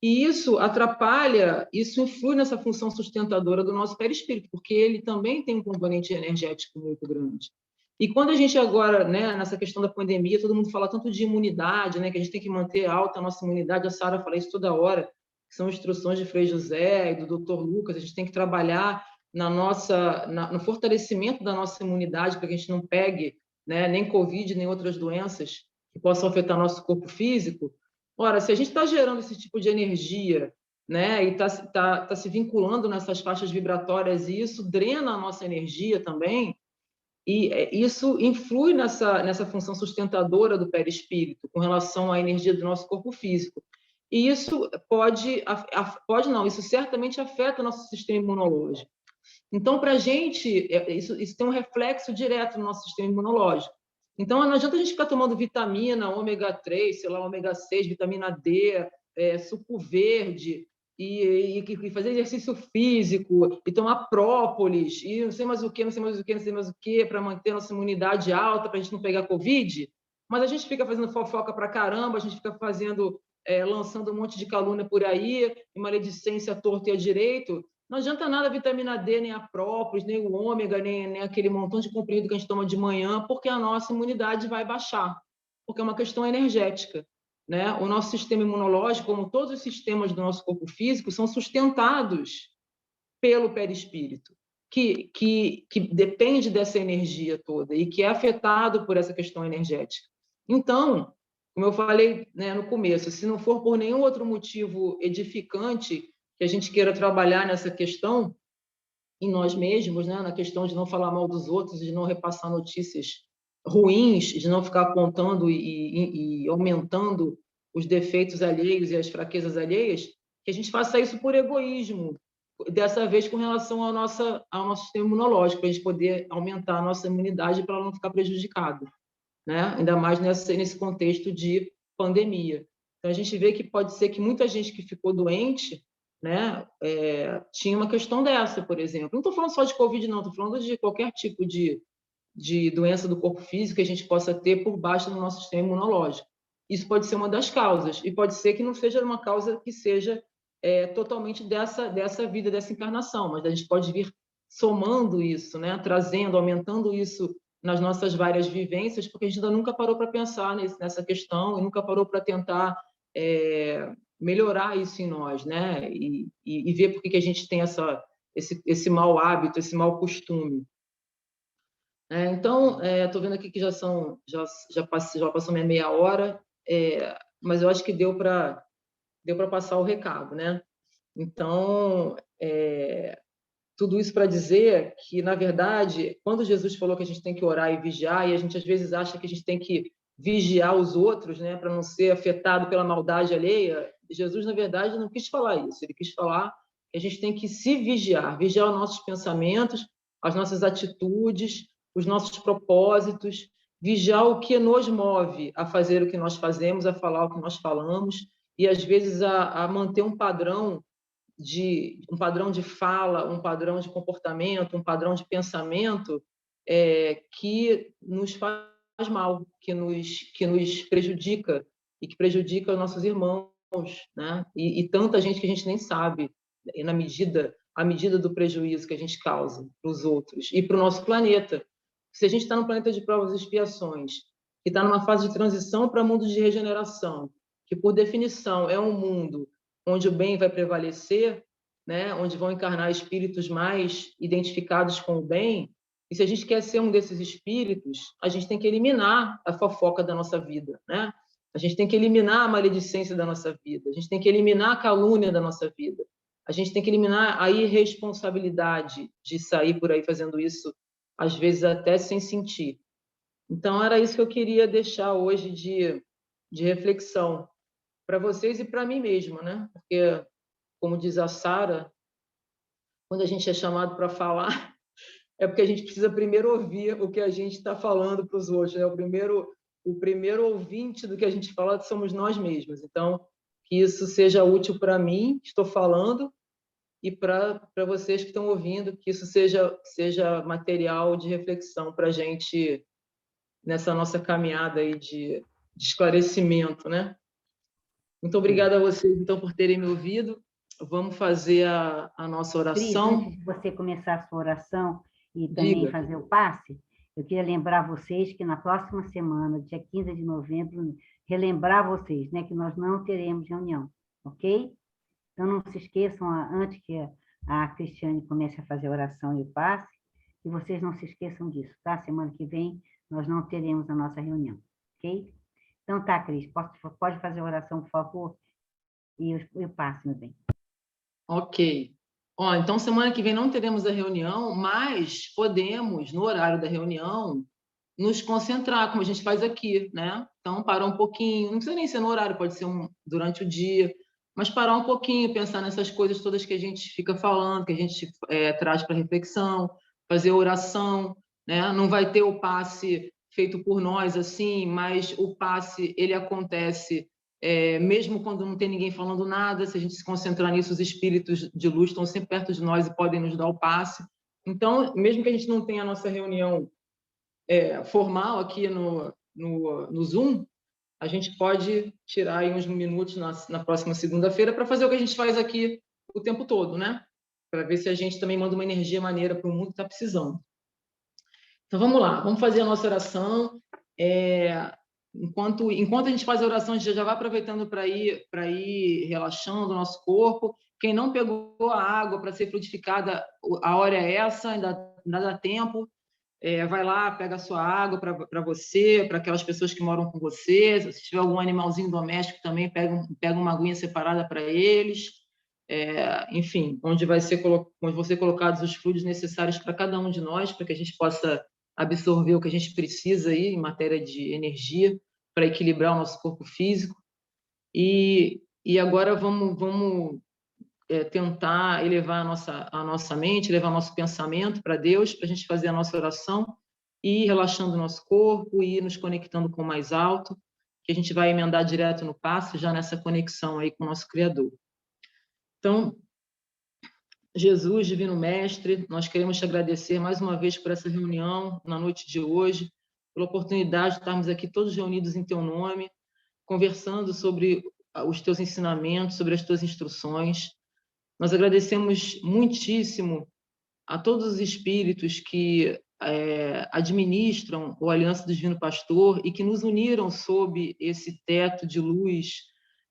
E isso atrapalha, isso influi nessa função sustentadora do nosso perispírito, porque ele também tem um componente energético muito grande. E quando a gente agora, né, nessa questão da pandemia, todo mundo fala tanto de imunidade, né, que a gente tem que manter alta a nossa imunidade, a Sara fala isso toda hora, que são instruções de Frei José e do Dr. Lucas, a gente tem que trabalhar no fortalecimento da nossa imunidade, para que a gente não pegue, né, nem Covid, nem outras doenças que possam afetar nosso corpo físico. Ora, se a gente está gerando esse tipo de energia, né, e está se vinculando nessas faixas vibratórias, e isso drena a nossa energia também, e isso influi nessa função sustentadora do perispírito, com relação à energia do nosso corpo físico. E isso pode não, isso certamente afeta o nosso sistema imunológico. Então, para a gente, isso tem um reflexo direto no nosso sistema imunológico. Então, não adianta a gente ficar tomando vitamina, ômega 3, sei lá, ômega 6, vitamina D, suco verde, e fazer exercício físico, e tomar própolis, e não sei mais o que, não sei mais o que, não sei mais o que, para manter a nossa imunidade alta, para a gente não pegar Covid. Mas a gente fica fazendo fofoca para caramba, a gente fica lançando um monte de calúnia por aí, e maledicência à torta e à direito. Não adianta nada a vitamina D, nem a própolis, nem o ômega, nem aquele montão de comprimido que a gente toma de manhã, porque a nossa imunidade vai baixar, porque é uma questão energética, né? O nosso sistema imunológico, como todos os sistemas do nosso corpo físico, são sustentados pelo perispírito, que depende dessa energia toda e que é afetado por essa questão energética. Então, como eu falei, né, no começo, se não for por nenhum outro motivo edificante que a gente queira trabalhar nessa questão em nós mesmos, né, na questão de não falar mal dos outros, de não repassar notícias ruins, de não ficar apontando e aumentando os defeitos alheios e as fraquezas alheias, que a gente faça isso por egoísmo, dessa vez com relação ao nosso sistema imunológico, para a gente poder aumentar a nossa imunidade para ela não ficar prejudicada, né? Ainda mais nesse contexto de pandemia. Então, a gente vê que pode ser que muita gente que ficou doente, né, tinha uma questão dessa, por exemplo. Não estou falando só de Covid, não, estou falando de qualquer tipo de doença do corpo físico que a gente possa ter por baixo do nosso sistema imunológico. Isso pode ser uma das causas, e pode ser que não seja uma causa que seja totalmente dessa vida, dessa encarnação, mas a gente pode vir somando isso, né, trazendo, aumentando isso nas nossas várias vivências, porque a gente ainda nunca parou para pensar nessa questão e nunca parou para tentar melhorar isso em nós, né, e ver por que a gente tem esse mau hábito, esse mau costume. Então, estou vendo aqui que já passou minha meia hora, mas eu acho que deu para passar o recado, né? Então, tudo isso para dizer que, na verdade, quando Jesus falou que a gente tem que orar e vigiar, e a gente às vezes acha que a gente tem que vigiar os outros, né, para não ser afetado pela maldade alheia, Jesus, na verdade, não quis falar isso. Ele quis falar que a gente tem que se vigiar os nossos pensamentos, as nossas atitudes, os nossos propósitos, vigiar o que nos move a fazer o que nós fazemos, a falar o que nós falamos, e às vezes a manter um padrão de fala, um padrão de comportamento, um padrão de pensamento que nos faz mal, que nos prejudica e que prejudica os nossos irmãos, né? E tanta gente que a gente nem sabe, à medida do prejuízo que a gente causa para os outros e para o nosso planeta. Se a gente está num planeta de provas e expiações, que está numa fase de transição para mundo de regeneração, que por definição é um mundo onde o bem vai prevalecer, né? Onde vão encarnar espíritos mais identificados com o bem. E se a gente quer ser um desses espíritos, a gente tem que eliminar a fofoca da nossa vida, né? A gente tem que eliminar a maledicência da nossa vida, a gente tem que eliminar a calúnia da nossa vida, a gente tem que eliminar a irresponsabilidade de sair por aí fazendo isso, às vezes até sem sentir. Então, era isso que eu queria deixar hoje de reflexão para vocês e para mim mesma, né? Porque, como diz a Sara, quando a gente é chamado para falar, é porque a gente precisa primeiro ouvir o que a gente está falando para os outros, né? O primeiro ouvinte do que a gente fala somos nós mesmos. Então, que isso seja útil para mim, que estou falando, e para vocês que estão ouvindo, que isso seja material de reflexão para a gente nessa nossa caminhada aí de esclarecimento, né? Muito obrigada a vocês, então, por terem me ouvido. Vamos fazer a nossa oração. Cris, antes de você começar a sua oração e também fazer o passe, eu queria lembrar vocês que na próxima semana, dia 15 de novembro, relembrar vocês, né, que nós não teremos reunião, ok? Então, não se esqueçam, antes que a Cristiane comece a fazer a oração e o passe, e vocês não se esqueçam disso, tá? Semana que vem nós não teremos a nossa reunião, ok? Então tá, Cris, pode fazer a oração, por favor, e o passe, meu bem. Ok. Ó, então, semana que vem não teremos a reunião, mas podemos, no horário da reunião, nos concentrar, como a gente faz aqui, né? Então, parar um pouquinho, não precisa nem ser no horário, pode ser durante o dia, mas parar um pouquinho, pensar nessas coisas todas que a gente fica falando, que a gente traz para reflexão, fazer oração, né? Não vai ter o passe feito por nós, assim, mas o passe, ele acontece mesmo quando não tem ninguém falando nada, se a gente se concentrar nisso, os espíritos de luz estão sempre perto de nós e podem nos dar o passe. Então, mesmo que a gente não tenha a nossa reunião formal aqui no Zoom, a gente pode tirar aí uns minutos na próxima segunda-feira para fazer o que a gente faz aqui o tempo todo, né? Para ver se a gente também manda uma energia maneira para o mundo que está precisando. Então, vamos lá, vamos fazer a nossa oração. Enquanto a gente faz a oração, a gente já vai aproveitando para ir relaxando o nosso corpo. Quem não pegou a água para ser frutificada, a hora é essa, ainda dá tempo. Vai lá, pega a sua água para você, para aquelas pessoas que moram com você. Se tiver algum animalzinho doméstico também, pega uma aguinha separada para eles. Enfim, onde vão ser colocados os fluidos necessários para cada um de nós, para que a gente possa absorver o que a gente precisa aí em matéria de energia para equilibrar o nosso corpo físico. E agora vamos tentar elevar a nossa mente, levar nosso pensamento para Deus, para a gente fazer a nossa oração e ir relaxando o nosso corpo e ir nos conectando com o mais alto, que a gente vai emendar direto no passe, já nessa conexão aí com o nosso Criador. Então, Jesus, Divino Mestre, nós queremos te agradecer mais uma vez por essa reunião na noite de hoje, pela oportunidade de estarmos aqui todos reunidos em teu nome, conversando sobre os teus ensinamentos, sobre as tuas instruções. Nós agradecemos muitíssimo a todos os espíritos que administram o Aliança do Divino Pastor e que nos uniram sob esse teto de luz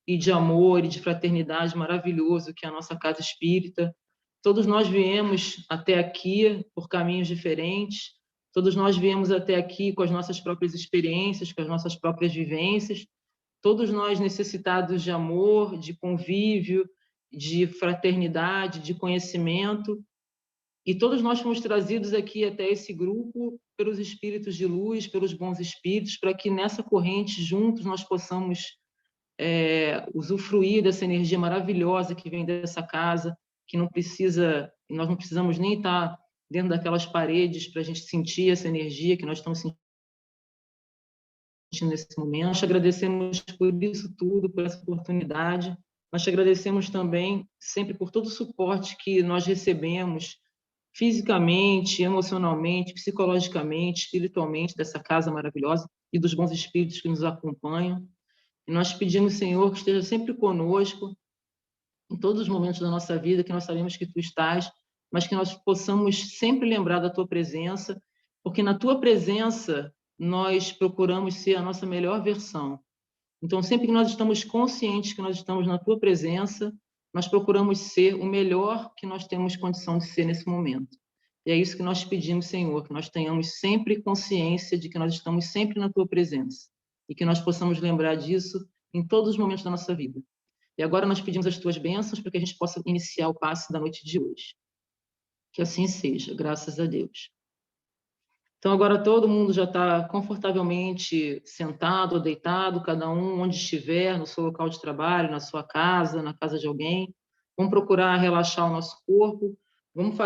e de amor e de fraternidade maravilhoso que é a nossa casa espírita. Todos nós viemos até aqui por caminhos diferentes, todos nós viemos até aqui com as nossas próprias experiências, com as nossas próprias vivências, todos nós necessitados de amor, de convívio, de fraternidade, de conhecimento, e todos nós fomos trazidos aqui até esse grupo pelos espíritos de luz, pelos bons espíritos, para que nessa corrente, juntos, nós possamos usufruir dessa energia maravilhosa que vem dessa casa, que nós não precisamos nem estar dentro daquelas paredes para a gente sentir essa energia que nós estamos sentindo nesse momento. Nós te agradecemos por isso tudo, por essa oportunidade. Nós te agradecemos também sempre por todo o suporte que nós recebemos fisicamente, emocionalmente, psicologicamente, espiritualmente dessa casa maravilhosa e dos bons espíritos que nos acompanham. E nós pedimos, Senhor, que esteja sempre conosco em todos os momentos da nossa vida, que nós sabemos que Tu estás, mas que nós possamos sempre lembrar da Tua presença, porque na Tua presença nós procuramos ser a nossa melhor versão. Então, sempre que nós estamos conscientes que nós estamos na Tua presença, nós procuramos ser o melhor que nós temos condição de ser nesse momento. E é isso que nós pedimos, Senhor, que nós tenhamos sempre consciência de que nós estamos sempre na Tua presença e que nós possamos lembrar disso em todos os momentos da nossa vida. E agora nós pedimos as Tuas bênçãos para que a gente possa iniciar o passe da noite de hoje. Que assim seja, graças a Deus. Então, agora todo mundo já está confortavelmente sentado ou deitado, cada um onde estiver, no seu local de trabalho, na sua casa, na casa de alguém. Vamos procurar relaxar o nosso corpo. Vamos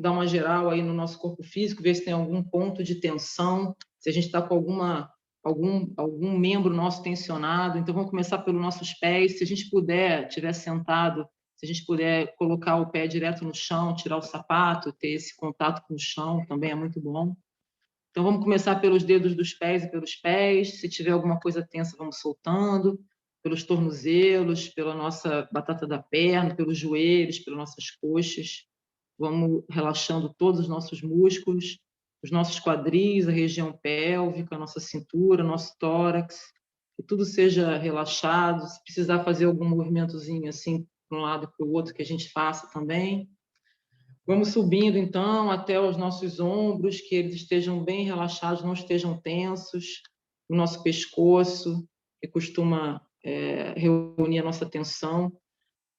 dar uma geral aí no nosso corpo físico, ver se tem algum ponto de tensão, se a gente está com algum membro nosso tensionado. Então, vamos começar pelos nossos pés. Se a gente estiver sentado, se a gente puder colocar o pé direto no chão, tirar o sapato, ter esse contato com o chão, também é muito bom. Então, vamos começar pelos dedos dos pés e pelos pés. Se tiver alguma coisa tensa, vamos soltando. Pelos tornozelos, pela nossa batata da perna, pelos joelhos, pelas nossas coxas. Vamos relaxando todos os nossos músculos, os nossos quadris, a região pélvica, a nossa cintura, nosso tórax. Que tudo seja relaxado. Se precisar fazer algum movimentozinho assim, para um lado e para o outro, que a gente faça também. Vamos subindo, então, até os nossos ombros, que eles estejam bem relaxados, não estejam tensos. O nosso pescoço, que costuma reunir a nossa tensão,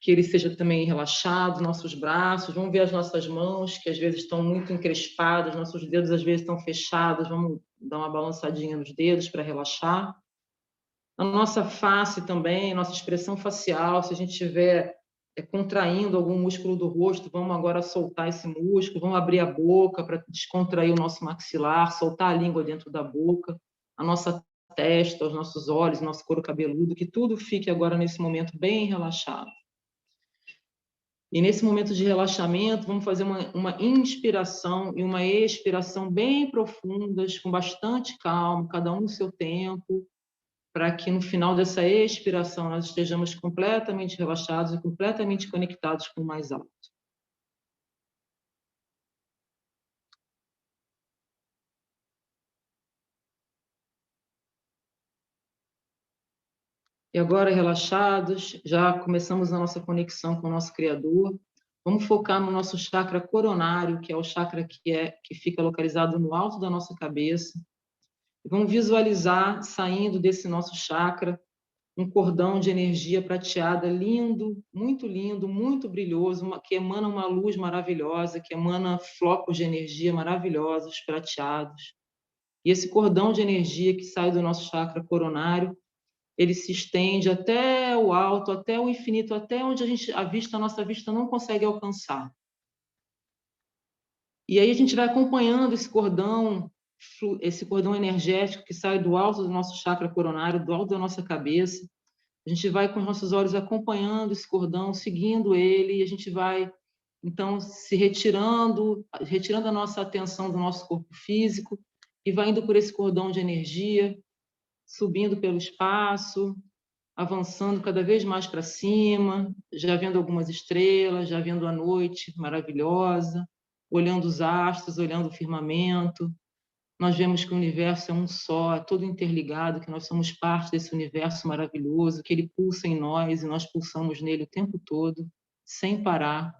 que ele seja também relaxado, nossos braços. Vamos ver as nossas mãos, que às vezes estão muito encrespadas, nossos dedos às vezes estão fechados. Vamos dar uma balançadinha nos dedos para relaxar. A nossa face também, nossa expressão facial, se a gente estiver contraindo algum músculo do rosto, vamos agora soltar esse músculo, vamos abrir a boca para descontrair o nosso maxilar, soltar a língua dentro da boca, a nossa testa, os nossos olhos, nosso couro cabeludo, que tudo fique agora nesse momento bem relaxado. E nesse momento de relaxamento, vamos fazer uma inspiração e uma expiração bem profundas, com bastante calma, cada um no seu tempo, para que no final dessa expiração nós estejamos completamente relaxados e completamente conectados com o mais alto. E agora, relaxados, já começamos a nossa conexão com o nosso Criador. Vamos focar no nosso chakra coronário, que é o chakra que fica localizado no alto da nossa cabeça. E vamos visualizar, saindo desse nosso chakra, um cordão de energia prateada lindo, muito brilhoso, que emana uma luz maravilhosa, que emana flocos de energia maravilhosos, prateados. E esse cordão de energia que sai do nosso chakra coronário, ele se estende até o alto, até o infinito, até onde a nossa vista não consegue alcançar. E aí a gente vai acompanhando esse cordão energético que sai do alto do nosso chakra coronário, do alto da nossa cabeça. A gente vai com os nossos olhos acompanhando esse cordão, seguindo ele, e a gente vai, então, se retirando a nossa atenção do nosso corpo físico e vai indo por esse cordão de energia, subindo pelo espaço, avançando cada vez mais para cima, já vendo algumas estrelas, já vendo a noite maravilhosa, olhando os astros, olhando o firmamento. Nós vemos que o universo é um só, é todo interligado, que nós somos parte desse universo maravilhoso, que ele pulsa em nós e nós pulsamos nele o tempo todo, sem parar.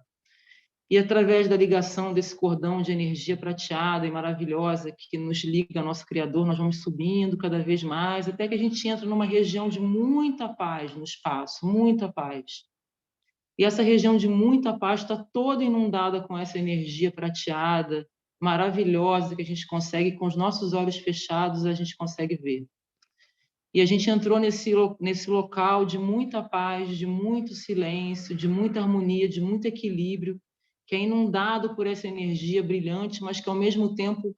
E através da ligação desse cordão de energia prateada e maravilhosa que nos liga ao nosso Criador, nós vamos subindo cada vez mais, até que a gente entra numa região de muita paz no espaço, muita paz. E essa região de muita paz está toda inundada com essa energia prateada, maravilhosa, que a gente consegue, com os nossos olhos fechados, a gente consegue ver. E a gente entrou nesse local de muita paz, de muito silêncio, de muita harmonia, de muito equilíbrio, que é inundado por essa energia brilhante, mas que, ao mesmo tempo,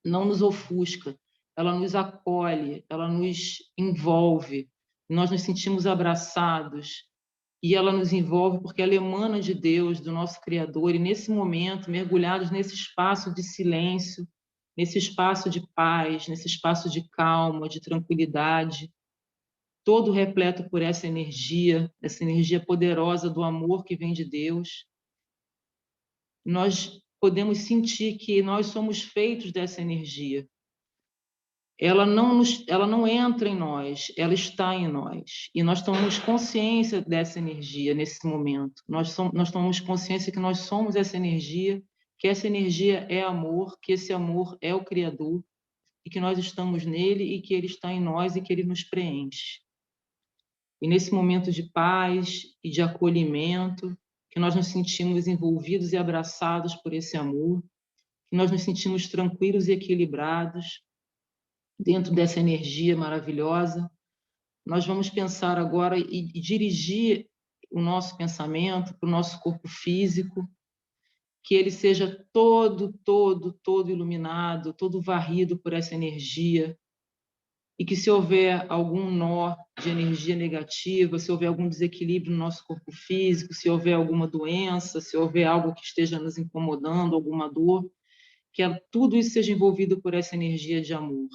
não nos ofusca. Ela nos acolhe, ela nos envolve, nós nos sentimos abraçados, e ela nos envolve porque ela emana de Deus, do nosso Criador, e nesse momento, mergulhados nesse espaço de silêncio, nesse espaço de paz, nesse espaço de calma, de tranquilidade, todo repleto por essa energia poderosa do amor que vem de Deus, nós podemos sentir que nós somos feitos dessa energia. Ela não entra em nós, ela está em nós. E nós tomamos consciência dessa energia nesse momento. Nós tomamos consciência que nós somos essa energia, que essa energia é amor, que esse amor é o Criador, e que nós estamos nele e que ele está em nós e que ele nos preenche. E nesse momento de paz e de acolhimento, que nós nos sentimos envolvidos e abraçados por esse amor, que nós nos sentimos tranquilos e equilibrados dentro dessa energia maravilhosa, nós vamos pensar agora e dirigir o nosso pensamento para o nosso corpo físico, que ele seja todo iluminado, todo varrido por essa energia, e que se houver algum nó de energia negativa, se houver algum desequilíbrio no nosso corpo físico, se houver alguma doença, se houver algo que esteja nos incomodando, alguma dor, que tudo isso seja envolvido por essa energia de amor.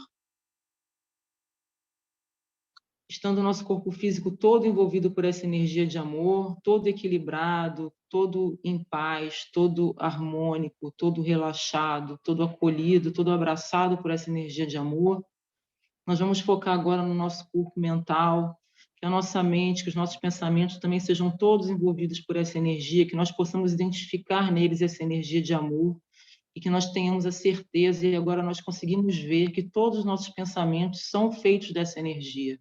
Estando o nosso corpo físico todo envolvido por essa energia de amor, todo equilibrado, todo em paz, todo harmônico, todo relaxado, todo acolhido, todo abraçado por essa energia de amor, nós vamos focar agora no nosso corpo mental, que a nossa mente, que os nossos pensamentos também sejam todos envolvidos por essa energia, que nós possamos identificar neles essa energia de amor e que nós tenhamos a certeza, e agora nós conseguimos ver que todos os nossos pensamentos são feitos dessa energia.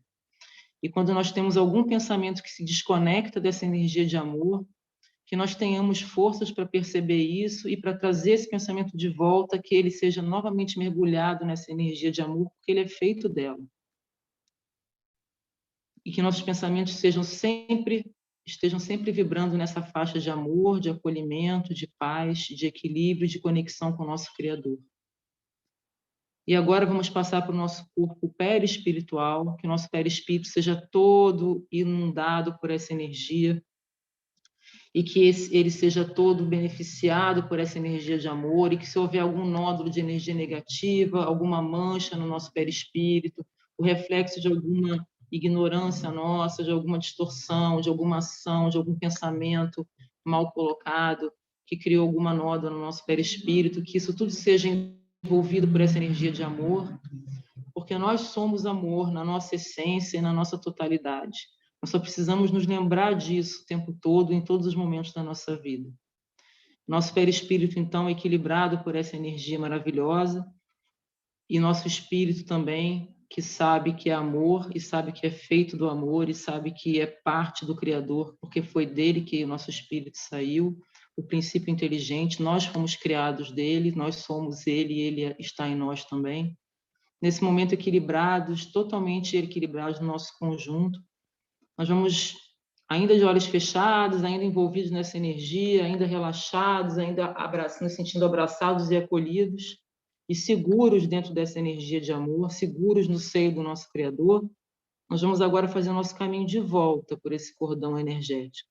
E quando nós temos algum pensamento que se desconecta dessa energia de amor, que nós tenhamos forças para perceber isso e para trazer esse pensamento de volta, que ele seja novamente mergulhado nessa energia de amor, porque ele é feito dela. E que nossos pensamentos estejam sempre vibrando nessa faixa de amor, de acolhimento, de paz, de equilíbrio, de conexão com o nosso Criador. E agora vamos passar para o nosso corpo perispiritual, que o nosso perispírito seja todo inundado por essa energia e que ele seja todo beneficiado por essa energia de amor e que se houver algum nódulo de energia negativa, alguma mancha no nosso perispírito, o reflexo de alguma ignorância nossa, de alguma distorção, de alguma ação, de algum pensamento mal colocado, que criou alguma nódoa no nosso perispírito, que isso tudo seja envolvido por essa energia de amor, porque nós somos amor na nossa essência e na nossa totalidade. Nós só precisamos nos lembrar disso o tempo todo, em todos os momentos da nossa vida. Nosso perispírito, então, é equilibrado por essa energia maravilhosa, e nosso espírito também, que sabe que é amor, e sabe que é feito do amor, e sabe que é parte do Criador, porque foi dele que o nosso espírito saiu, o princípio inteligente, nós fomos criados dele, nós somos ele, e ele está em nós também. Nesse momento equilibrados, totalmente equilibrados no nosso conjunto, nós vamos, ainda de olhos fechados, ainda envolvidos nessa energia, ainda relaxados, ainda nos sentindo abraçados e acolhidos, e seguros dentro dessa energia de amor, seguros no seio do nosso Criador, nós vamos agora fazer o nosso caminho de volta por esse cordão energético.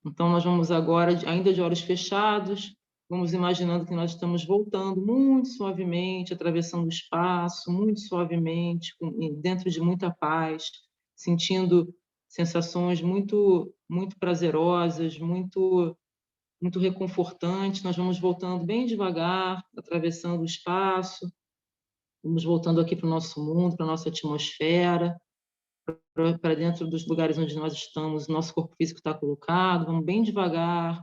Então, nós vamos agora, ainda de olhos fechados, vamos imaginando que nós estamos voltando muito suavemente, atravessando o espaço, muito suavemente, dentro de muita paz, sentindo sensações muito, muito prazerosas, muito, muito reconfortantes. Nós vamos voltando bem devagar, atravessando o espaço, vamos voltando aqui para o nosso mundo, para a nossa atmosfera, para dentro dos lugares onde nós estamos, nosso corpo físico está colocado, vamos bem devagar,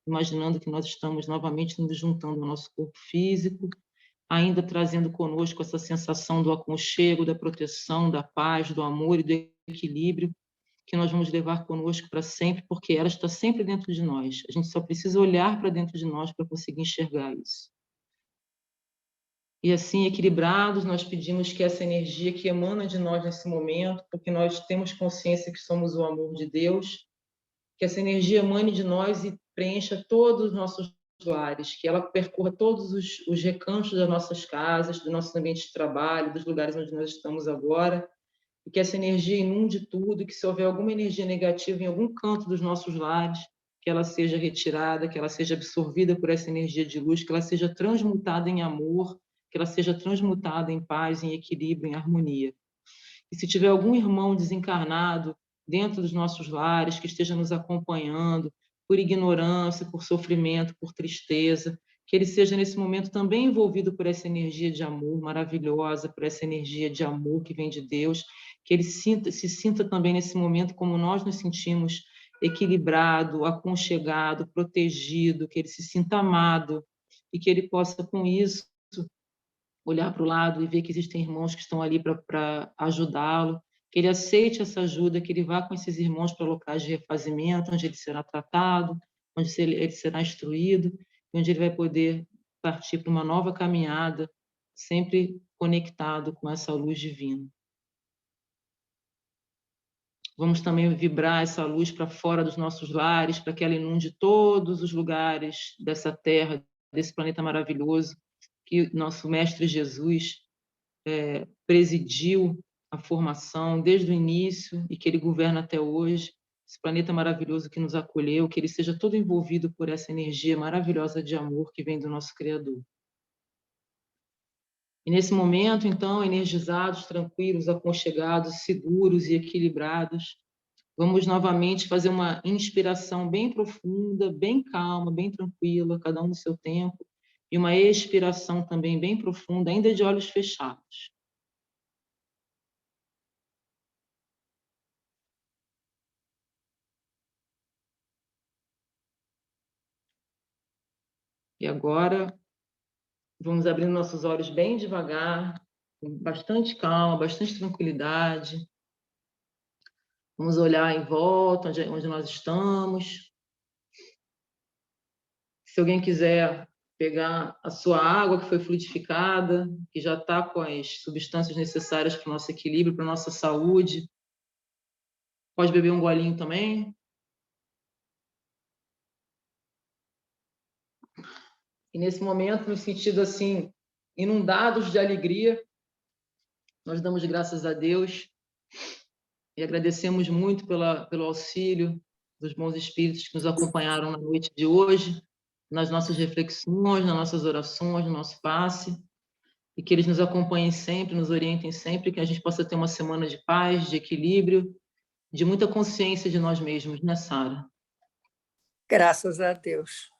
imaginando que nós estamos novamente nos juntando ao nosso corpo físico, ainda trazendo conosco essa sensação do aconchego, da proteção, da paz, do amor e do equilíbrio, que nós vamos levar conosco para sempre, porque ela está sempre dentro de nós. A gente só precisa olhar para dentro de nós para conseguir enxergar isso. E assim, equilibrados, nós pedimos que essa energia que emana de nós nesse momento, porque nós temos consciência que somos o amor de Deus, que essa energia emane de nós e preencha todos os nossos lares, que ela percorra todos os recantos das nossas casas, do nosso ambiente de trabalho, dos lugares onde nós estamos agora, e que essa energia inunde tudo, e que se houver alguma energia negativa em algum canto dos nossos lares, que ela seja retirada, que ela seja absorvida por essa energia de luz, que ela seja transmutada em amor, que ela seja transmutada em paz, em equilíbrio, em harmonia. E se tiver algum irmão desencarnado dentro dos nossos lares, que esteja nos acompanhando, por ignorância, por sofrimento, por tristeza, que ele seja nesse momento também envolvido por essa energia de amor maravilhosa, por essa energia de amor que vem de Deus, que ele se sinta também nesse momento como nós nos sentimos, equilibrado, aconchegado, protegido, que ele se sinta amado e que ele possa, com isso, olhar para o lado e ver que existem irmãos que estão ali para ajudá-lo, que ele aceite essa ajuda, que ele vá com esses irmãos para locais de refazimento, onde ele será tratado, onde ele será instruído, onde ele vai poder partir para uma nova caminhada, sempre conectado com essa luz divina. Vamos também vibrar essa luz para fora dos nossos lares, para que ela inunde todos os lugares dessa terra, desse planeta maravilhoso, que nosso Mestre Jesus presidiu a formação desde o início e que ele governa até hoje, esse planeta maravilhoso que nos acolheu, que ele seja todo envolvido por essa energia maravilhosa de amor que vem do nosso Criador. E nesse momento, então, energizados, tranquilos, aconchegados, seguros e equilibrados, vamos novamente fazer uma inspiração bem profunda, bem calma, bem tranquila, cada um no seu tempo, e uma expiração também bem profunda, ainda de olhos fechados. E agora, vamos abrindo nossos olhos bem devagar, com bastante calma, bastante tranquilidade. Vamos olhar em volta, onde nós estamos. Se alguém quiser pegar a sua água que foi fluidificada, que já está com as substâncias necessárias para o nosso equilíbrio, para a nossa saúde, pode beber um golinho também. E nesse momento, no sentido assim, inundados de alegria, nós damos graças a Deus e agradecemos muito pelo auxílio dos bons espíritos que nos acompanharam na noite de hoje, nas nossas reflexões, nas nossas orações, no nosso passe, e que eles nos acompanhem sempre, nos orientem sempre, que a gente possa ter uma semana de paz, de equilíbrio, de muita consciência de nós mesmos, né, Sara? Graças a Deus.